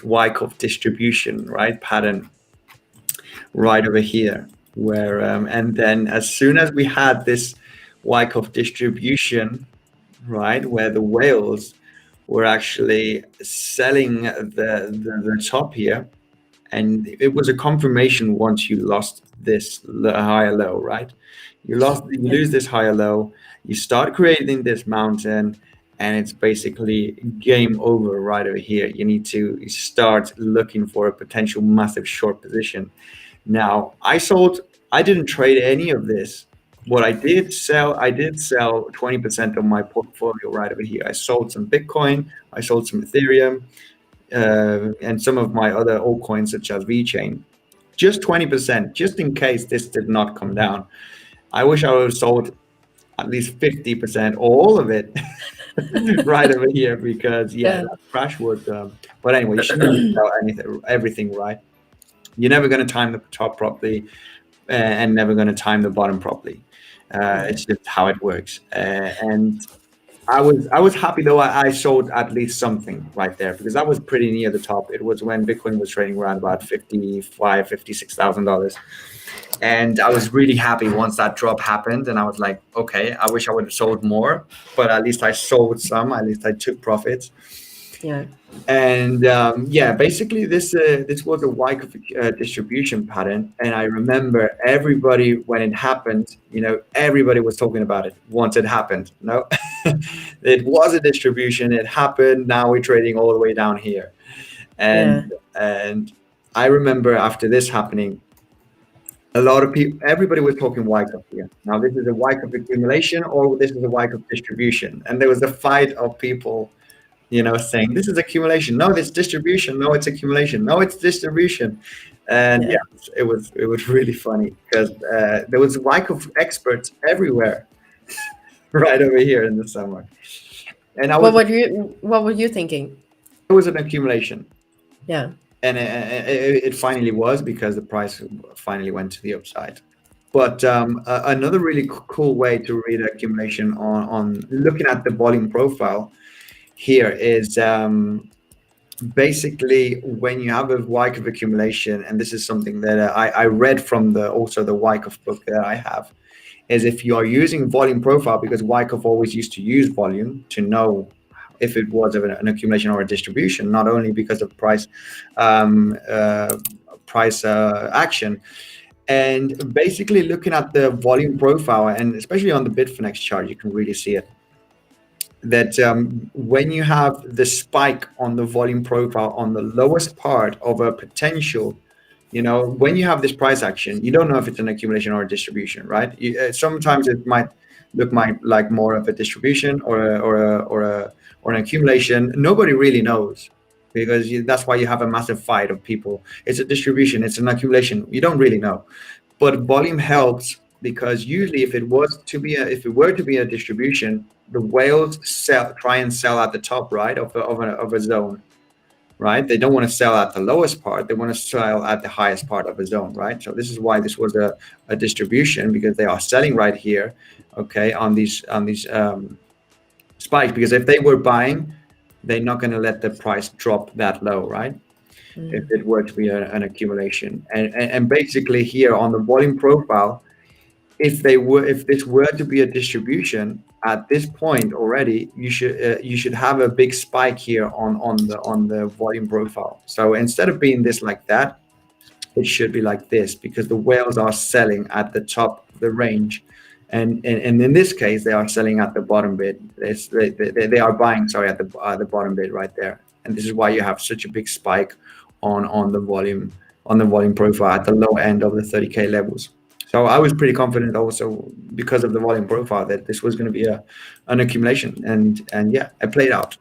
A: Wyckoff distribution, right, pattern right over here, where and then as soon as we had this Wyckoff distribution, right, where the whales were actually selling the top here, and it was a confirmation. Once you lost this higher low, right, you
B: Yeah.
A: lose this higher low, you start creating this mountain, and it's basically game over right over here. You need to start looking for a potential massive short position. Now, I didn't trade any of this. What I did sell 20% of my portfolio right over here. I sold some Bitcoin, I sold some Ethereum, and some of my other altcoins such as VeChain. Just 20%, just in case this did not come down. I wish I would have sold at least 50% or all of it. right over here, because that crash would. But anyway, you should never sell everything, right? You're never going to time the top properly, and never going to time the bottom properly. It's just how it works. And I was happy though. I sold at least something right there, because that was pretty near the top. It was when Bitcoin was trading around about $56,000. And I was really happy once that drop happened. And I was like, okay, I wish I would have sold more, but at least I sold some. At least I took profits.
B: Yeah.
A: And basically this was a Wyckoff distribution pattern. And I remember everybody, when it happened, everybody was talking about it once it happened. No, it was a distribution. It happened. Now we're trading all the way down here. And I remember after this happening, a lot of people, everybody was talking Wyckoff here. Now this is a Wyckoff accumulation, or this is a Wyckoff distribution. And there was a fight of people, saying this is accumulation. No, it's distribution. No, it's accumulation. No, it's distribution. And it was really funny, because there was Wyckoff experts everywhere, right over here in the summer. And
B: what were you thinking?
A: It was an accumulation.
B: Yeah.
A: And it finally was, because the price finally went to the upside. But another really cool way to read accumulation on looking at the volume profile here is basically when you have a Wyckoff accumulation, and this is something that I read from also the Wyckoff book that I have, is if you are using volume profile, because Wyckoff always used to use volume to know if it was an accumulation or a distribution, not only because of price action. And basically looking at the volume profile, and especially on the Bitfinex chart, you can really see it, that when you have the spike on the volume profile on the lowest part of a potential, when you have this price action, you don't know if it's an accumulation or a distribution, right? Sometimes it might look like more of a distribution or an accumulation. Nobody really knows, because that's why you have a massive fight of people. It's a distribution, it's an accumulation. You don't really know. But volume helps, because usually if it were to be a distribution, the whales try and sell at the top, right, of a zone, right? They don't want to sell at the lowest part. They want to sell at the highest part of a zone, right? So this is why this was a distribution, because they are selling right here, okay, on these spikes. Because if they were buying, they're not going to let the price drop that low, right? If it were to be an accumulation. And basically here on the volume profile, if this were to be a distribution at this point already, you should have a big spike here on the volume profile. So instead of being this like that, it should be like this, because the whales are selling at the top of the range, and in this case they are selling at the bottom bid. They are buying, sorry, at the bottom bid right there. And this is why you have such a big spike on the volume profile at the low end of the 30K levels. So I was pretty confident also, because of the volume profile, that this was going to be an accumulation, and it played out.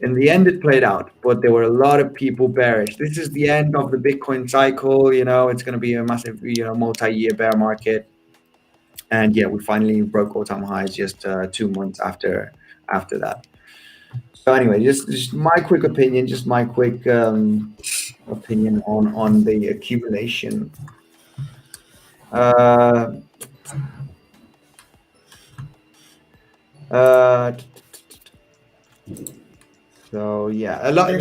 A: In the end, it played out, but there were a lot of people bearish. This is the end of the Bitcoin cycle. It's going to be a massive, multi-year bear market. And we finally broke all-time highs just 2 months after that. So anyway, just my quick opinion, opinion on the accumulation. So a lot.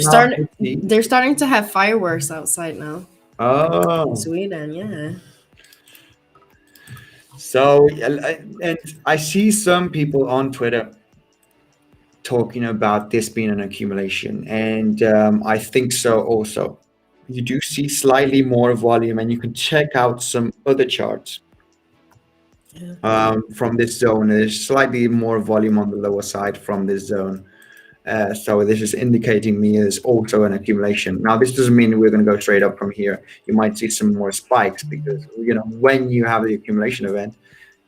B: They're starting to have fireworks outside now.
A: Oh,
B: in Sweden, yeah.
A: So, and I see some people on Twitter talking about this being an accumulation, and I think so also. You do see slightly more volume, and you can check out some other charts from this zone. There's slightly more volume on the lower side from this zone. So this is indicating me as also an accumulation. Now, this doesn't mean we're going to go straight up from here. You might see some more spikes, because when you have the accumulation event,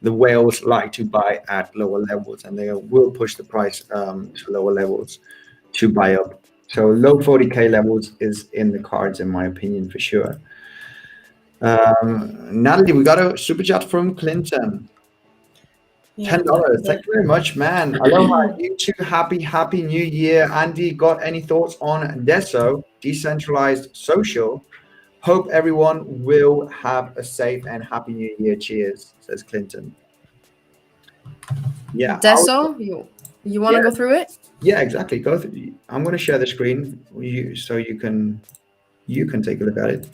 A: the whales like to buy at lower levels, and they will push the price to lower levels to buy up. So low 40K levels is in the cards, in my opinion, for sure. Natalie, we got a super chat from Clinton.
B: Yeah,
A: $10. Thank you very much, man. Aloha. You too. Happy New Year. Andy, got any thoughts on DESO, decentralized social? Hope everyone will have a safe and happy New Year. Cheers, says Clinton. Yeah.
B: Deso, you want to go through it?
A: Yeah, exactly. Go through. I'm going to share the screen so you can take a look at it.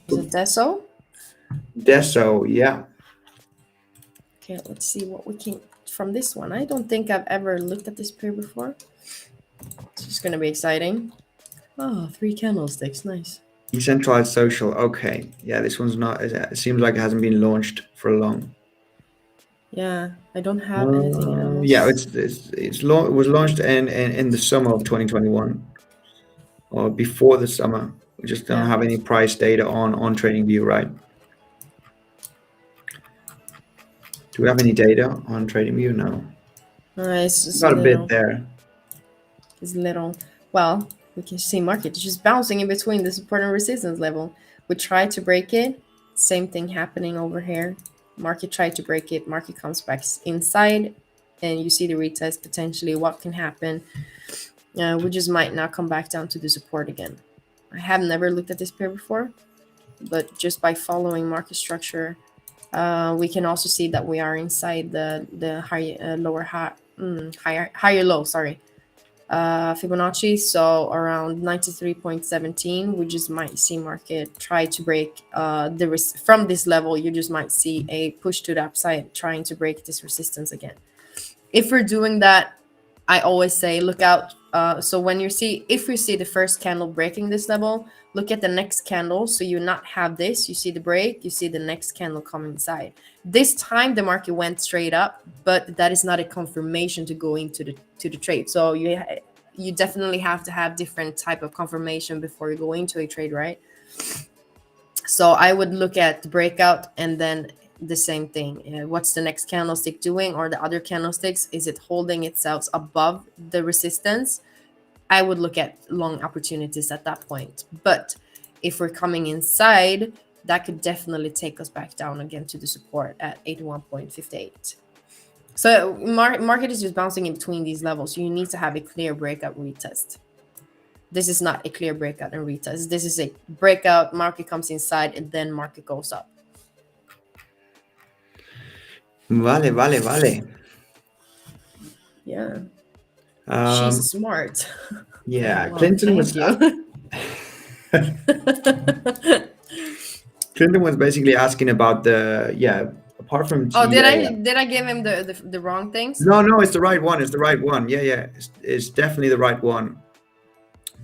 B: Is it Deso?
A: DESO, yeah.
B: Okay, let's see what we can from this one. I don't think I've ever looked at this pair before. It's just going to be exciting. Oh, 3 candlesticks. Nice.
A: Decentralized social. Okay. Yeah, this one's not. It seems like it hasn't been launched for long.
B: Yeah, I don't have anything else.
A: Yeah, it was launched in the summer of 2021 or before the summer. We just don't have any price data on TradingView, right? Do we have any data on TradingView? No.
B: It's just
A: Got a bit there.
B: It's little. Well, we can see market just bouncing in between the support and resistance level. We try to break it. Same thing happening over here. Market tried to break it. Market comes back inside, and you see the retest potentially. What can happen? We just might not come back down to the support again. I have never looked at this pair before, but just by following market structure, we can also see that we are inside the higher low. Sorry. Fibonacci, so around 93.17, we just might see market try to break from this level. You just might see a push to the upside trying to break this resistance again. If we're doing that, I always say look out. So if you see the first candle breaking this level, look at the next candle. So you not have this, you see the break, you see the next candle come inside. This time the market went straight up, but that is not a confirmation to go into the trade. So you definitely have to have different type of confirmation before you go into a trade, right? So I would look at the breakout and then the same thing. What's the next candlestick doing, or the other candlesticks? Is it holding itself above the resistance? I would look at long opportunities at that point. But if we're coming inside, that could definitely take us back down again to the support at 81.58. So market is just bouncing in between these levels. You need to have a clear breakout retest. This is not a clear breakout and retest. This is a breakout, market comes inside, and then market goes up.
A: Vale.
B: Yeah. She's smart.
A: Yeah,
B: Well,
A: Clinton was Clinton was basically asking about apart from
B: did I give him the wrong things?
A: No, it's the right one. It's the right one. Yeah. It's definitely the right one.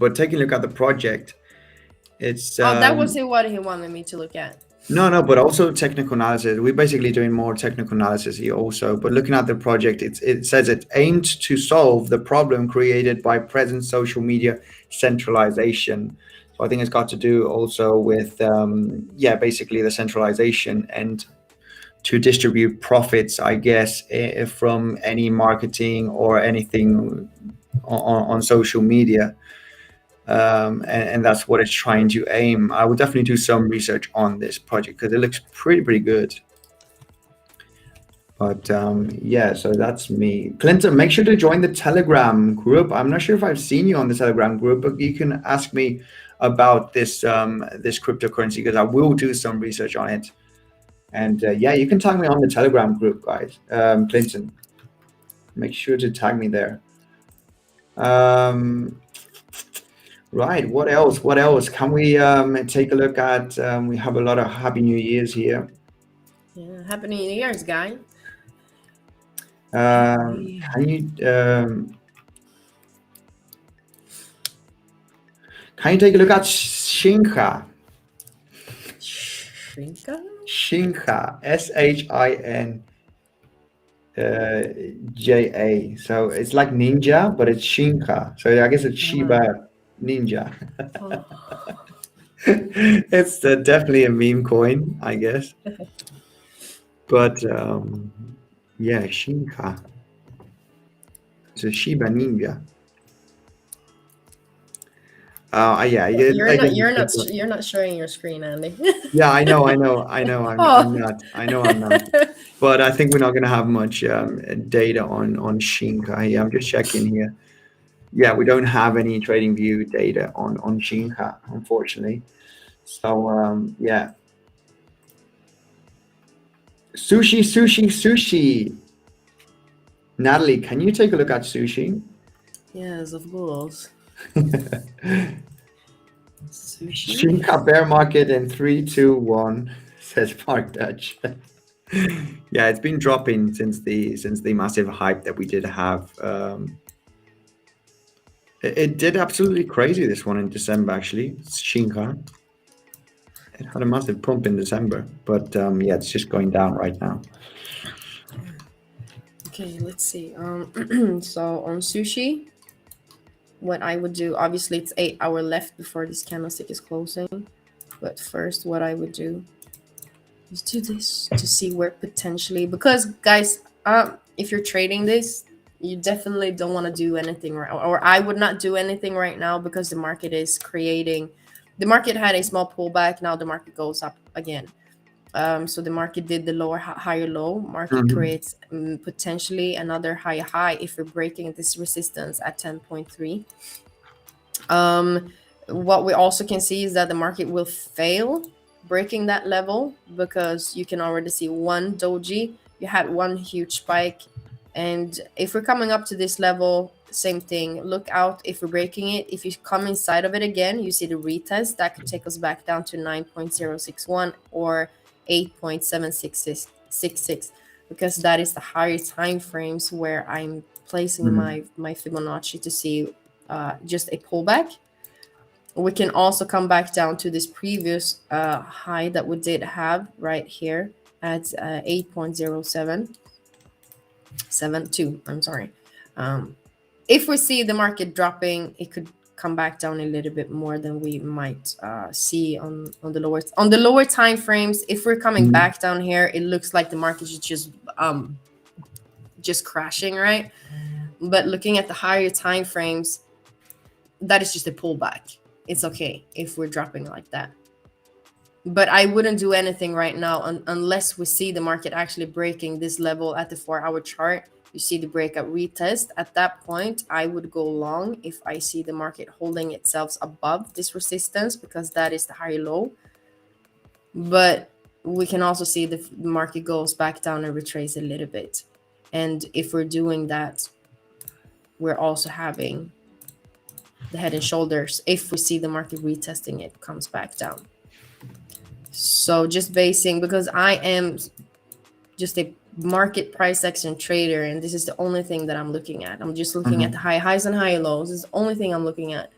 A: But taking a look at the project, it's
B: that was what he wanted me to look at.
A: No, but also technical analysis. We're basically doing more technical analysis here also. But looking at the project, it says it aimed to solve the problem created by present social media centralization. So I think it's got to do also with, basically the centralization and to distribute profits, I guess, from any marketing or anything on social media. And that's what it's trying to aim. I would definitely do some research on this project because it looks pretty good. But so that's me. Clinton, make sure to join the Telegram group. I'm not sure if I've seen you on the Telegram group, but you can ask me about this this cryptocurrency because I will do some research on it. And you can tag me on the Telegram group, guys. Clinton, make sure to tag me there. Right, what else can we take a look at? We have a lot of Happy New Year's here.
B: Yeah, Happy New Year's, guy.
A: Can you take a look at Shinja? Shinja, SHINJA. So it's like ninja, but it's Shinja. So I guess it's Shiba Ninja. It's definitely a meme coin, I guess. But Shinja. It's a Shiba Ninja.
B: You're not showing your screen, Andy.
A: Yeah, I know. I'm not. but I think we're not going to have much data on Shinka here. I'm just checking here. Yeah, we don't have any trading view data on Shinka, unfortunately. So yeah. Sushi. Natalie, can you take a look at sushi?
B: Yes, of course. Sushi.
A: Shinka bear market in 3, 2, 1, says Mark Dutch. Yeah, it's been dropping since the massive hype that we did have. It did absolutely crazy, this one, in December, actually. It's Shinka. It had a massive pump in December, but yeah, it's just going down right now.
B: Okay, let's see. So on sushi, what I would do, obviously it's 8 hours left before this candlestick is closing. But first, what I would do is do this to see where potentially, because guys, if you're trading this, you definitely don't want to do anything right, or I would not do anything right now, because the market is creating. The market had a small pullback. Now the market goes up again. So the market did the lower higher low. Market creates potentially another higher high if we're breaking this resistance at 10.3. What we also can see is that the market will fail breaking that level, because you can already see one doji. You had one huge spike, and if we're coming up to this level, same thing. Look out if we're breaking it. If you come inside of it again, you see the retest that could take us back down to 9.061 or 8.766, because that is the higher time frames where I'm placing my Fibonacci to see just a pullback. We can also come back down to this previous high that we did have right here at 8.0772. I'm sorry. If we see the market dropping, it could come back down a little bit more than we might see on the lower time frames. If we're coming back down here, it looks like the market is just crashing, right? But looking at the higher time frames, that is just a pullback. It's okay if we're dropping like that, but I wouldn't do anything right now unless we see the market actually breaking this level at the 4-hour chart. You see the breakout retest. At that point, I would go long if I see the market holding itself above this resistance, because that is the higher low. But we can also see the market goes back down and retrace a little bit. And if we're doing that, we're also having the head and shoulders. If we see the market retesting, it comes back down. So just basing, because I am just a market price action trader, and this is the only thing that I'm looking at. I'm just looking at the high highs and high lows. This is the only thing I'm looking at.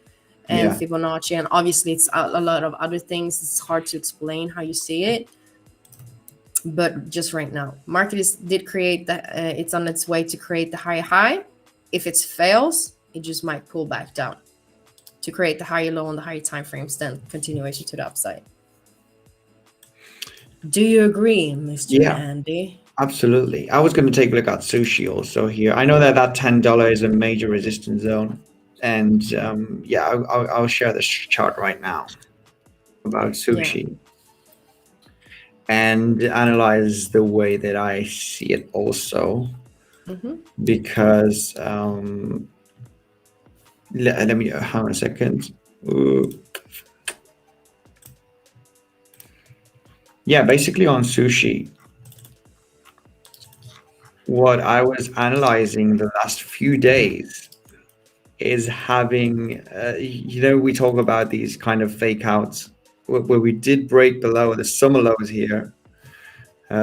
B: And Fibonacci, and obviously it's a lot of other things. It's hard to explain how you see it. But just right now, market did create that. It's on its way to create the high high. If it fails, it just might pull back down to create the higher low on the higher time frames, then continuation to the upside. Do you agree, Mr. Andy?
A: Absolutely. I was going to take a look at sushi also here. I know that $10 is a major resistance zone, and yeah, I'll share this chart right now about sushi and analyze the way that I see it also, because let me hang on a second. Yeah, basically on sushi, what I was analyzing the last few days is having, we talk about these kind of fake outs where we did break below the summer lows here.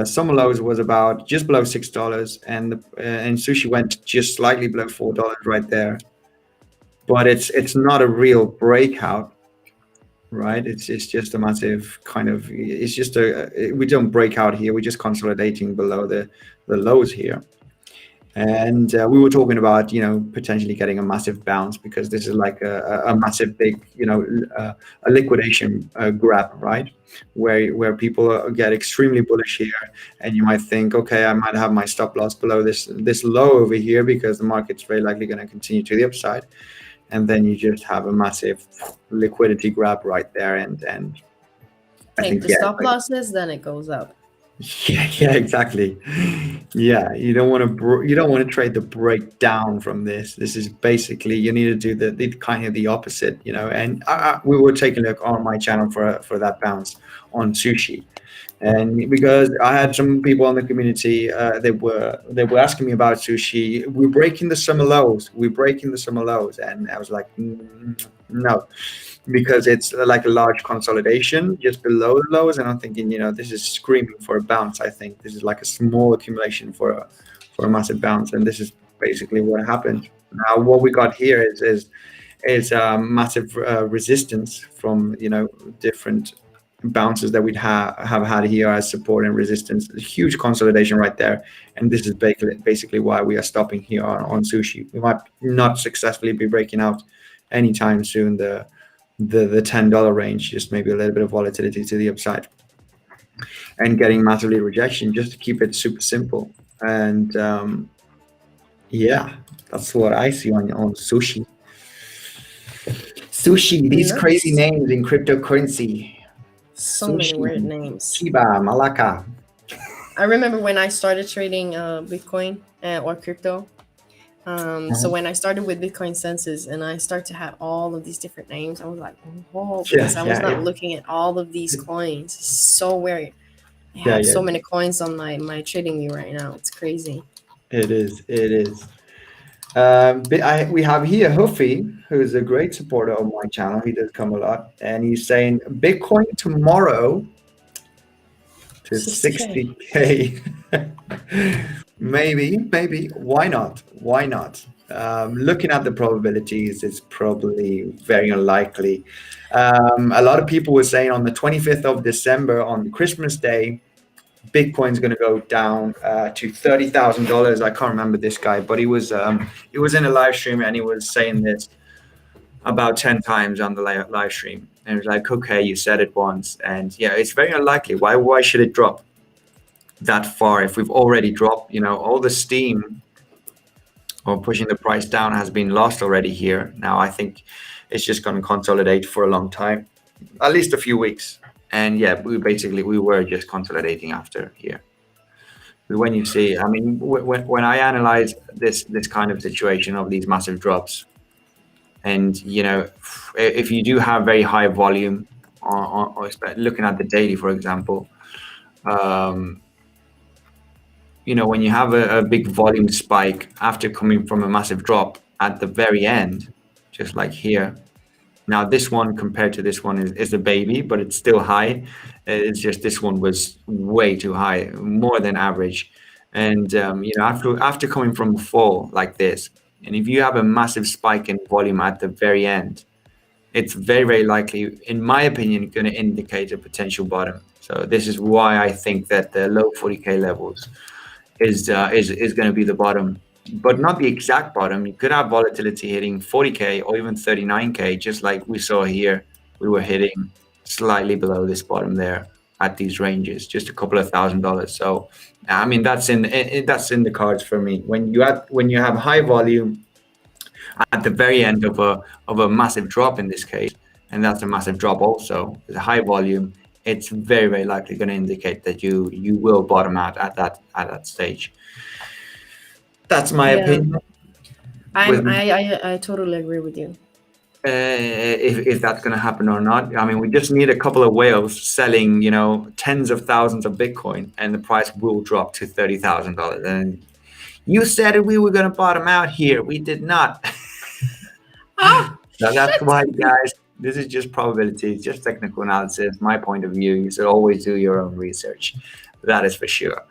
A: Summer lows was about just below $6, and sushi went just slightly below $4 right there. But it's not a real breakout, right? It's just a massive kind of, it's just we don't break out here. We're just consolidating below the lows here. And we were talking about, potentially getting a massive bounce, because this is like a massive big, a liquidation grab, right? Where people get extremely bullish here, and you might think, okay, I might have my stop loss below this low over here, because the market's very likely going to continue to the upside. And then you just have a massive liquidity grab right there, and
B: take the stop losses, then it goes up.
A: Yeah, exactly. Yeah, you don't want to trade the breakdown from this. This is basically, you need to do the kind of the opposite, And we were taking a look on my channel for that bounce on sushi, and because I had some people in the community, they were asking me about sushi. We're breaking the summer lows. We're breaking the summer lows, and I was like, no, because it's like a large consolidation just below the lows, and I'm thinking, this is screaming for a bounce. I think this is like a small accumulation for a massive bounce, and this is basically what happened. Now, what we got here is massive resistance from different bounces that we'd have had here as support and resistance. A huge consolidation right there, and this is basically why we are stopping here on sushi. We might not successfully be breaking out anytime soon the $10 range, just maybe a little bit of volatility to the upside and getting massively rejection, just to keep it super simple. And yeah, that's what I see on sushi. These crazy names in cryptocurrency.
B: So many weird names.
A: Shiba, Malaka.
B: I remember when I started trading Bitcoin or crypto. So when I started with Bitcoinsensus and I started to have all of these different names, I was like, whoa, because I was not looking at all of these coins. It's so weird. I have so many coins on my trading view right now. It's crazy.
A: It is. We have here Huffy, who is a great supporter of my channel. He does come a lot, and he's saying Bitcoin tomorrow to 60K. maybe. Why not? Looking at the probabilities, it's probably very unlikely. A lot of people were saying on the 25th of December, on Christmas Day, Bitcoin's going to go down to $30,000. I can't remember this guy, but he was in a live stream, and he was saying this about 10 times on the live stream. And it was like, okay, you said it once, and yeah, it's very unlikely. Why should it drop that far if we've already dropped? All the steam or pushing the price down has been lost already here. Now I think it's just going to consolidate for a long time, at least a few weeks. And yeah, we were just consolidating after here. When you see, I mean, when I analyze this kind of situation of these massive drops, and if you do have very high volume, or looking at the daily, for example, when you have a big volume spike after coming from a massive drop at the very end, just like here. Now this one compared to this one is a baby, but it's still high. It's just this one was way too high, more than average. And after coming from a fall like this, and if you have a massive spike in volume at the very end, it's very, very likely, in my opinion, going to indicate a potential bottom. So this is why I think that the low 40K levels is going to be the bottom, but not the exact bottom. You could have volatility hitting 40K or even 39K, just like we saw here. We were hitting slightly below this bottom there at these ranges, just a couple of $1,000. So I mean, that's in the cards for me. When you have high volume at the very end of a massive drop in this case, and that's a massive drop also, with a high volume, it's very, very likely going to indicate that you will bottom out at that stage. That's my opinion.
B: I totally agree with you.
A: If that's going to happen or not, I mean, we just need a couple of whales selling, tens of thousands of Bitcoin, and the price will drop to $30,000. And you said we were going to bottom out here. We did not. So that's why, guys, this is just probability. It's just technical analysis. My point of view, you should always do your own research. That is for sure.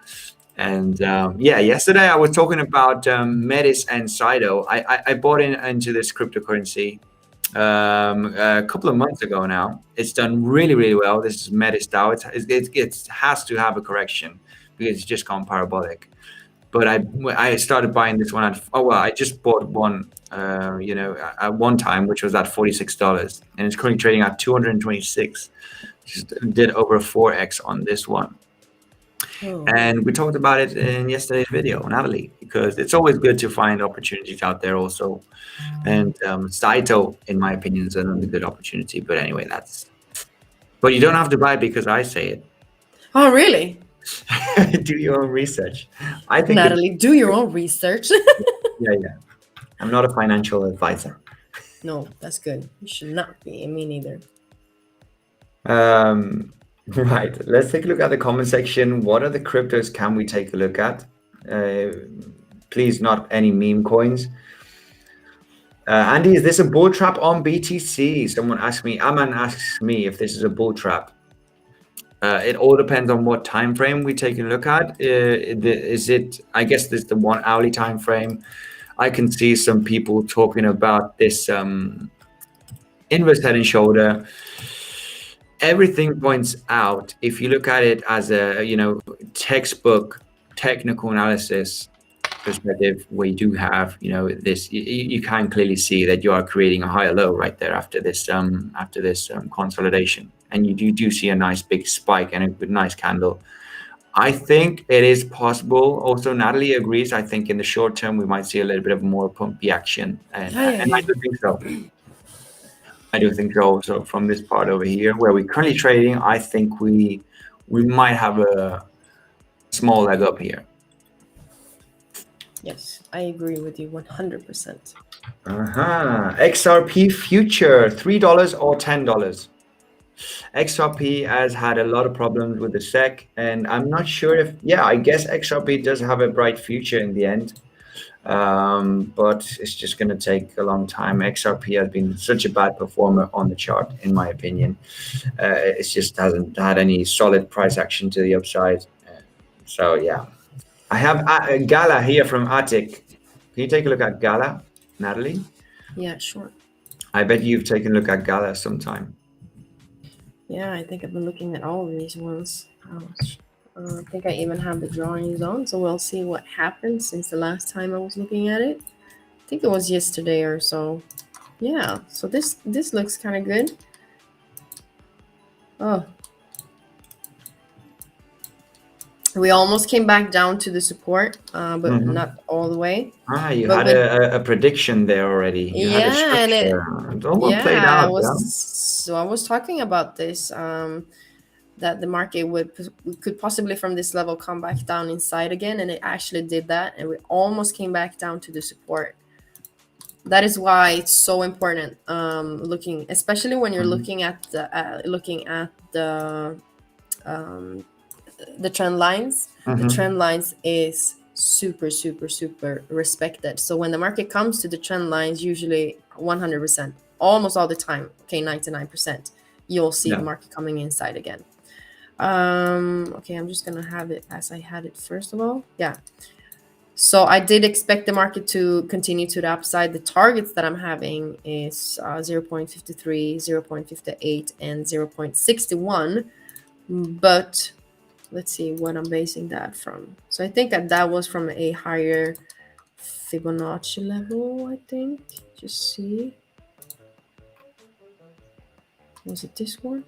A: And yesterday I was talking about Metis and Sido. I bought into this cryptocurrency a couple of months ago now. It's done really, really well. This is Metis DAO. It has to have a correction because it's just gone parabolic. But I started buying this one I just bought one at one time, which was at $46, and it's currently trading at 226. Just did over 4x on this one. Oh. And we talked about it in yesterday's video on Natalie, because it's always good to find opportunities out there also. And Saito, in my opinion, is another good opportunity. But anyway, but you don't have to buy it because I say it.
B: Oh, really?
A: Do your own research. I think
B: Natalie, do your own research.
A: yeah. I'm not a financial advisor.
B: No, that's good. You should not be. Me neither.
A: Right. Let's take a look at the comment section. What are the cryptos can we take a look at? Please, not any meme coins. Andy, is this a bull trap on BTC? Someone asked me. Aman asks me if this is a bull trap. It all depends on what time frame we take a look at. Is it? I guess this is the 1 hourly time frame. I can see some people talking about this inverse head and shoulder. Everything points out, if you look at it as a textbook technical analysis perspective, where you do have this, you can clearly see that you are creating a higher low right there after this consolidation, and you do see a nice big spike and a nice candle. I think it is possible. Also, Natalie agrees. I think in the short term we might see a little bit of more pumpy action, and I do think so. I do think so. Also, from this part over here where we're currently trading, I think we might have a small leg up here.
B: Yes, I agree with you 100%.
A: XRP future, $3 or $10. XRP has had a lot of problems with the SEC, and I'm not sure if, I guess XRP does have a bright future in the end, but it's just going to take a long time. XRP has been such a bad performer on the chart, in my opinion. It just hasn't had any solid price action to the upside. So, yeah. I have Gala here from Attic. Can you take a look at Gala, Natalie?
B: Yeah, sure.
A: I bet you've taken a look at Gala sometime.
B: Yeah, I think I've been looking at all of these ones. I think I even have the drawings on, so we'll see what happened since the last time I was looking at it. I think it was yesterday or so. Yeah, so this looks kind of good. Oh. We almost came back down to the support, but not all the way.
A: You had a prediction there already. You had a structure.
B: And
A: played out.
B: So I was talking about this, that the market could possibly from this level come back down inside again, and it actually did that, and we almost came back down to the support. That is why it's so important, looking, especially when you're looking at the trend lines. The trend lines is super respected. So when the market comes to the trend lines, usually 100%, almost all the time, 99%, you'll see the market coming inside again. Okay, I'm just gonna have it as I had it first of all. Yeah, so I did expect the market to continue to the upside. The targets that I'm having is 0.53, 0.58, and 0.61, but let's see what I'm basing that from. So I think that was from a higher Fibonacci level, I think. Just see. Was it this one?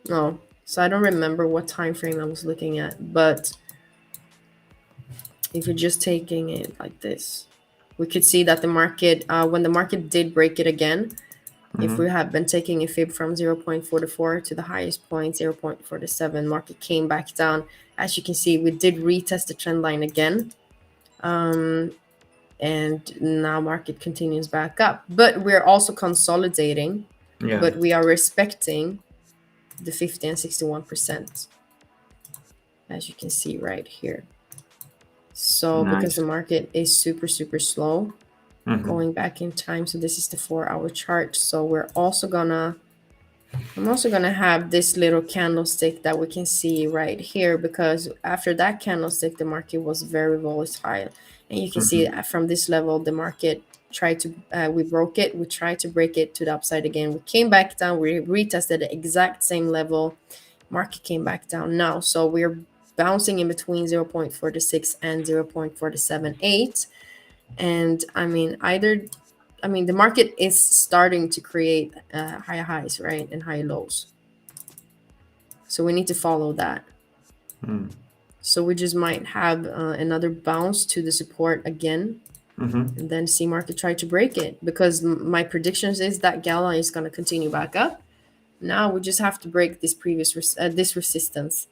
B: No. So I don't remember what time frame I was looking at, but if you're just taking it like this, we could see that the market, when the market did break it again, if we have been taking a fib from 0.44 to the highest point, 0.47, market came back down. As you can see, we did retest the trend line again. And now market continues back up. But we're also consolidating. Yeah. But we are respecting the 50 and 61%. As you can see right here. So because the market is super slow. Going back in time, so this is the 4-hour chart. So I'm also gonna have this little candlestick that we can see right here, because after that candlestick the market was very volatile, and you can see from this level the market tried to we broke it, we tried to break it to the upside again, we came back down, we retested the exact same level, market came back down now. So we're bouncing in between 0.46 and 0.478. And the market is starting to create high highs, right, and high lows. So we need to follow that. So we just might have another bounce to the support again, and then see market try to break it, because my predictions is that Gala is going to continue back up. Now we just have to break this previous this resistance.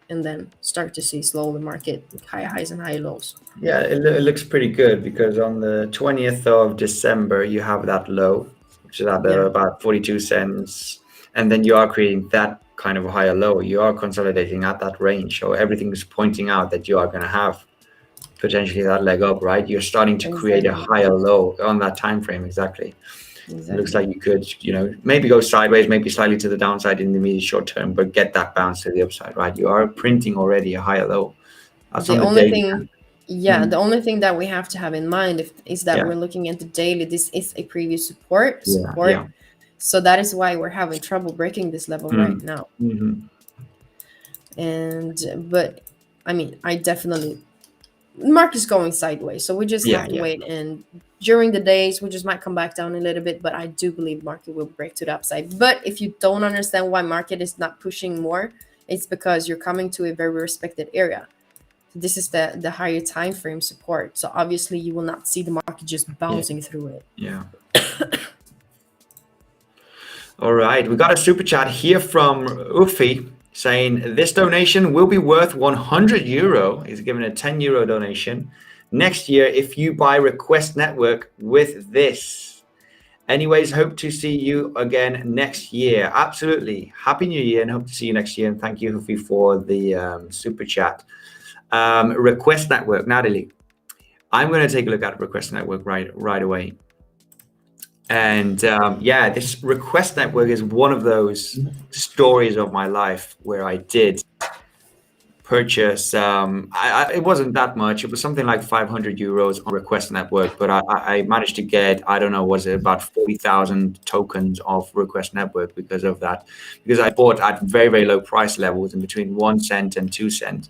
B: and then start to see slowly market high highs and high lows.
A: Yeah, it looks pretty good, because on the 20th of December, you have that low, which is at about 42 cents. And then you are creating that kind of a higher low. You are consolidating at that range. So everything is pointing out that you are going to have potentially that leg up, right? You're starting to create a higher low on that time frame. Exactly. It looks like you could, maybe go sideways, maybe slightly to the downside in the immediate short term, but get that bounce to the upside, right? You are printing already a higher low. That's
B: the
A: on the
B: only
A: daily.
B: thing, the only thing that we have to have in mind is that we're looking at the daily. This is a previous support.
A: Yeah.
B: So that is why we're having trouble breaking this level right now. But I mean, I definitely, market is going sideways, so we just have to wait, and during the days we just might come back down a little bit, but I do believe market will break to the upside. But if you don't understand why market is not pushing more, it's because you're coming to a very respected area. This is the higher time frame support, so obviously you will not see the market just bouncing through it.
A: All right, we got a super chat here from Ufi saying this donation will be worth 100 euro. He's given a 10 euro donation next year if you buy Request Network with this. Anyways, hope to see you again next year. Absolutely. Happy New Year, and hope to see you next year. And thank you, Ufi, for the super chat. Request Network, Natalie. I'm going to take a look at Request Network right away. And this Request Network is one of those stories of my life where I did purchase. It wasn't that much. It was something like 500 euros on Request Network, but I managed to get, I don't know, was it about 40,000 tokens of Request Network because of that? Because I bought at very, very low price levels in between 1 cent and 2 cents.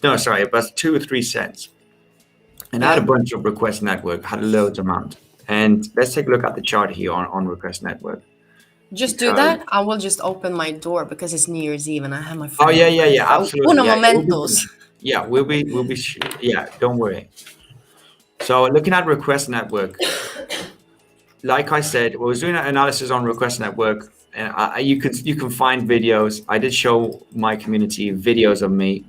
A: No, sorry, it was 2 or 3 cents. And I had a bunch of Request Network, had loads amount. And let's take a look at the chart here on Request Network.
B: Just do that. I will just open my door because it's New Year's Eve and I have my
A: phone. Oh yeah, absolutely.
B: Uno momentos.
A: We'll be don't worry. So looking at Request Network, like I said, we was doing an analysis on Request Network, and you can find videos. I did show my community videos of me,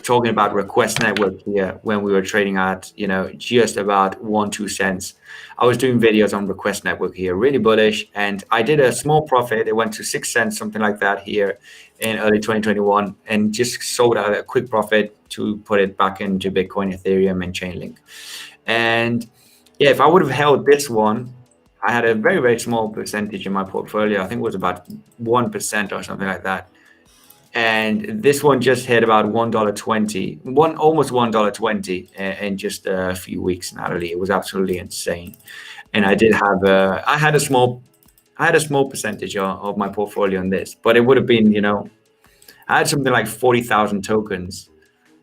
A: talking about Request Network here when we were trading at, just about 1-2 cents. I was doing videos on Request Network here, really bullish. And I did a small profit. It went to 6 cents, something like that here in early 2021, and just sold out a quick profit to put it back into Bitcoin, Ethereum, and Chainlink. And if I would have held this one, I had a very, very small percentage in my portfolio. I think it was about 1% or something like that. And this one just hit about $1.20, almost $1.20 in just a few weeks, Natalie. It was absolutely insane. And I did have I had a small percentage of my portfolio on this, but it would have been, I had something like 40,000 tokens,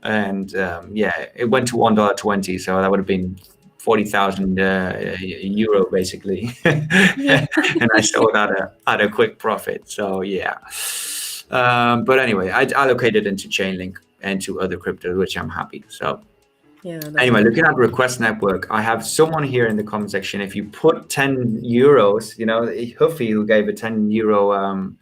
A: and it went to $1.20, so that would have been 40,000 euro basically. And I sold at a quick profit. So yeah. But anyway, I allocated into Chainlink and to other cryptos, which I'm happy. So anyway, looking at Request Network, I have someone here in the comment section. If you put 10 euros, Huffy, who gave a 10 euro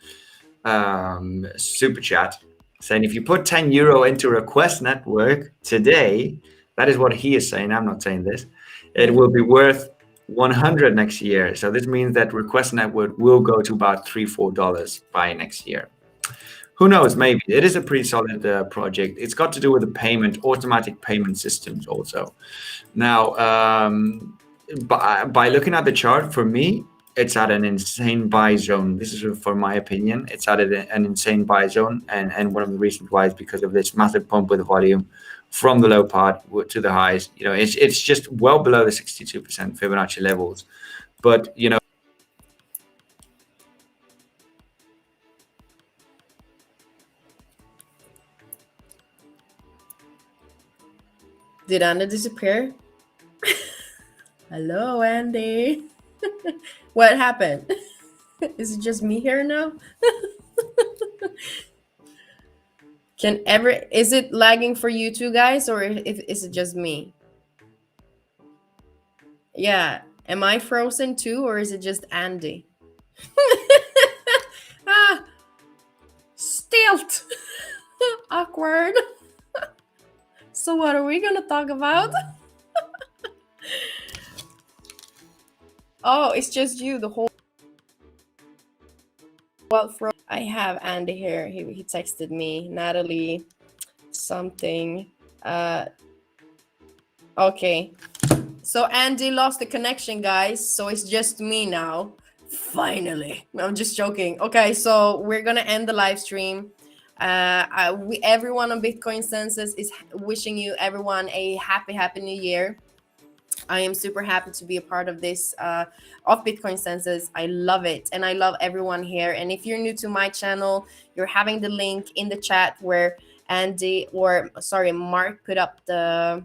A: super chat, saying if you put 10 euro into Request Network today, that is what he is saying. I'm not saying this. It will be worth 100 next year. So this means that Request Network will go to about $3-4 by next year. Who knows? Maybe it is a pretty solid project. It's got to do with the automatic payment systems also. Now, by looking at the chart, for me, it's at an insane buy zone. This is for my opinion. It's at an insane buy zone, and one of the reasons why is because of this massive pump with the volume from the low part to the highs. It's just well below the 62% Fibonacci levels, but
B: Did Anna disappear? Hello, Andy. What happened? Is it just me here now? Is it lagging for you two guys, or is it just me? Yeah. Am I frozen too, or is it just Andy? Stilt. Awkward. So what are we gonna talk about? Oh, it's just you, the whole. Well, I have Andy here. He texted me, Natalie, something. Okay. So Andy lost the connection, guys. So it's just me now. Finally. I'm just joking. Okay, so we're gonna end the live stream. Everyone on Bitcoinsensus is wishing you everyone a happy new year. I am super happy to be a part of this of Bitcoinsensus. I love it, and I love everyone here. And if you're new to my channel, you're having the link in the chat where Mark put up the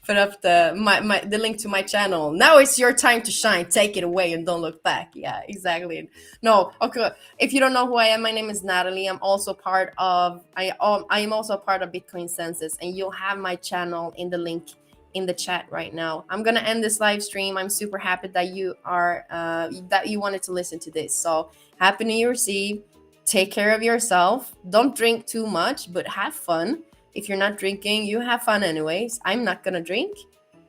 B: the link to my channel. Now it's your time to shine. Take it away and don't look back. Yeah, exactly. No, okay. If you don't know who I am, my name is Natalie. I'm also part of I am also a part of Bitcoinsensus, and you'll have my channel in the link in the chat right now. I'm gonna end this live stream. I'm super happy that you are that you wanted to listen to this. So happy New Year's Eve. Take care of yourself. Don't drink too much, but have fun. If you're not drinking, you have fun anyways. I'm not gonna drink.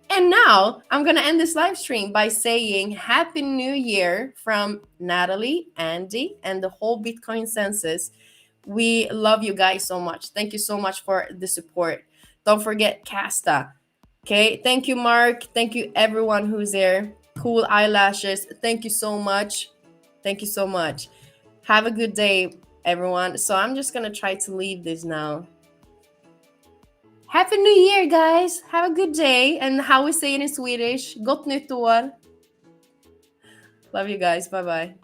B: And now I'm gonna end this live stream by saying Happy New Year from Natalie, Andy, and the whole Bitcoinsensus. We love you guys so much. Thank you so much for the support. Don't forget KASTA. Okay, thank you, Mark. Thank you, everyone who's there. Cool eyelashes. Thank you so much. Thank you so much. Have a good day, everyone. So I'm just gonna try to leave this now. Happy New Year, guys. Have a good day. And how we say it in Swedish, Gott nytt år. Love you guys. Bye-bye.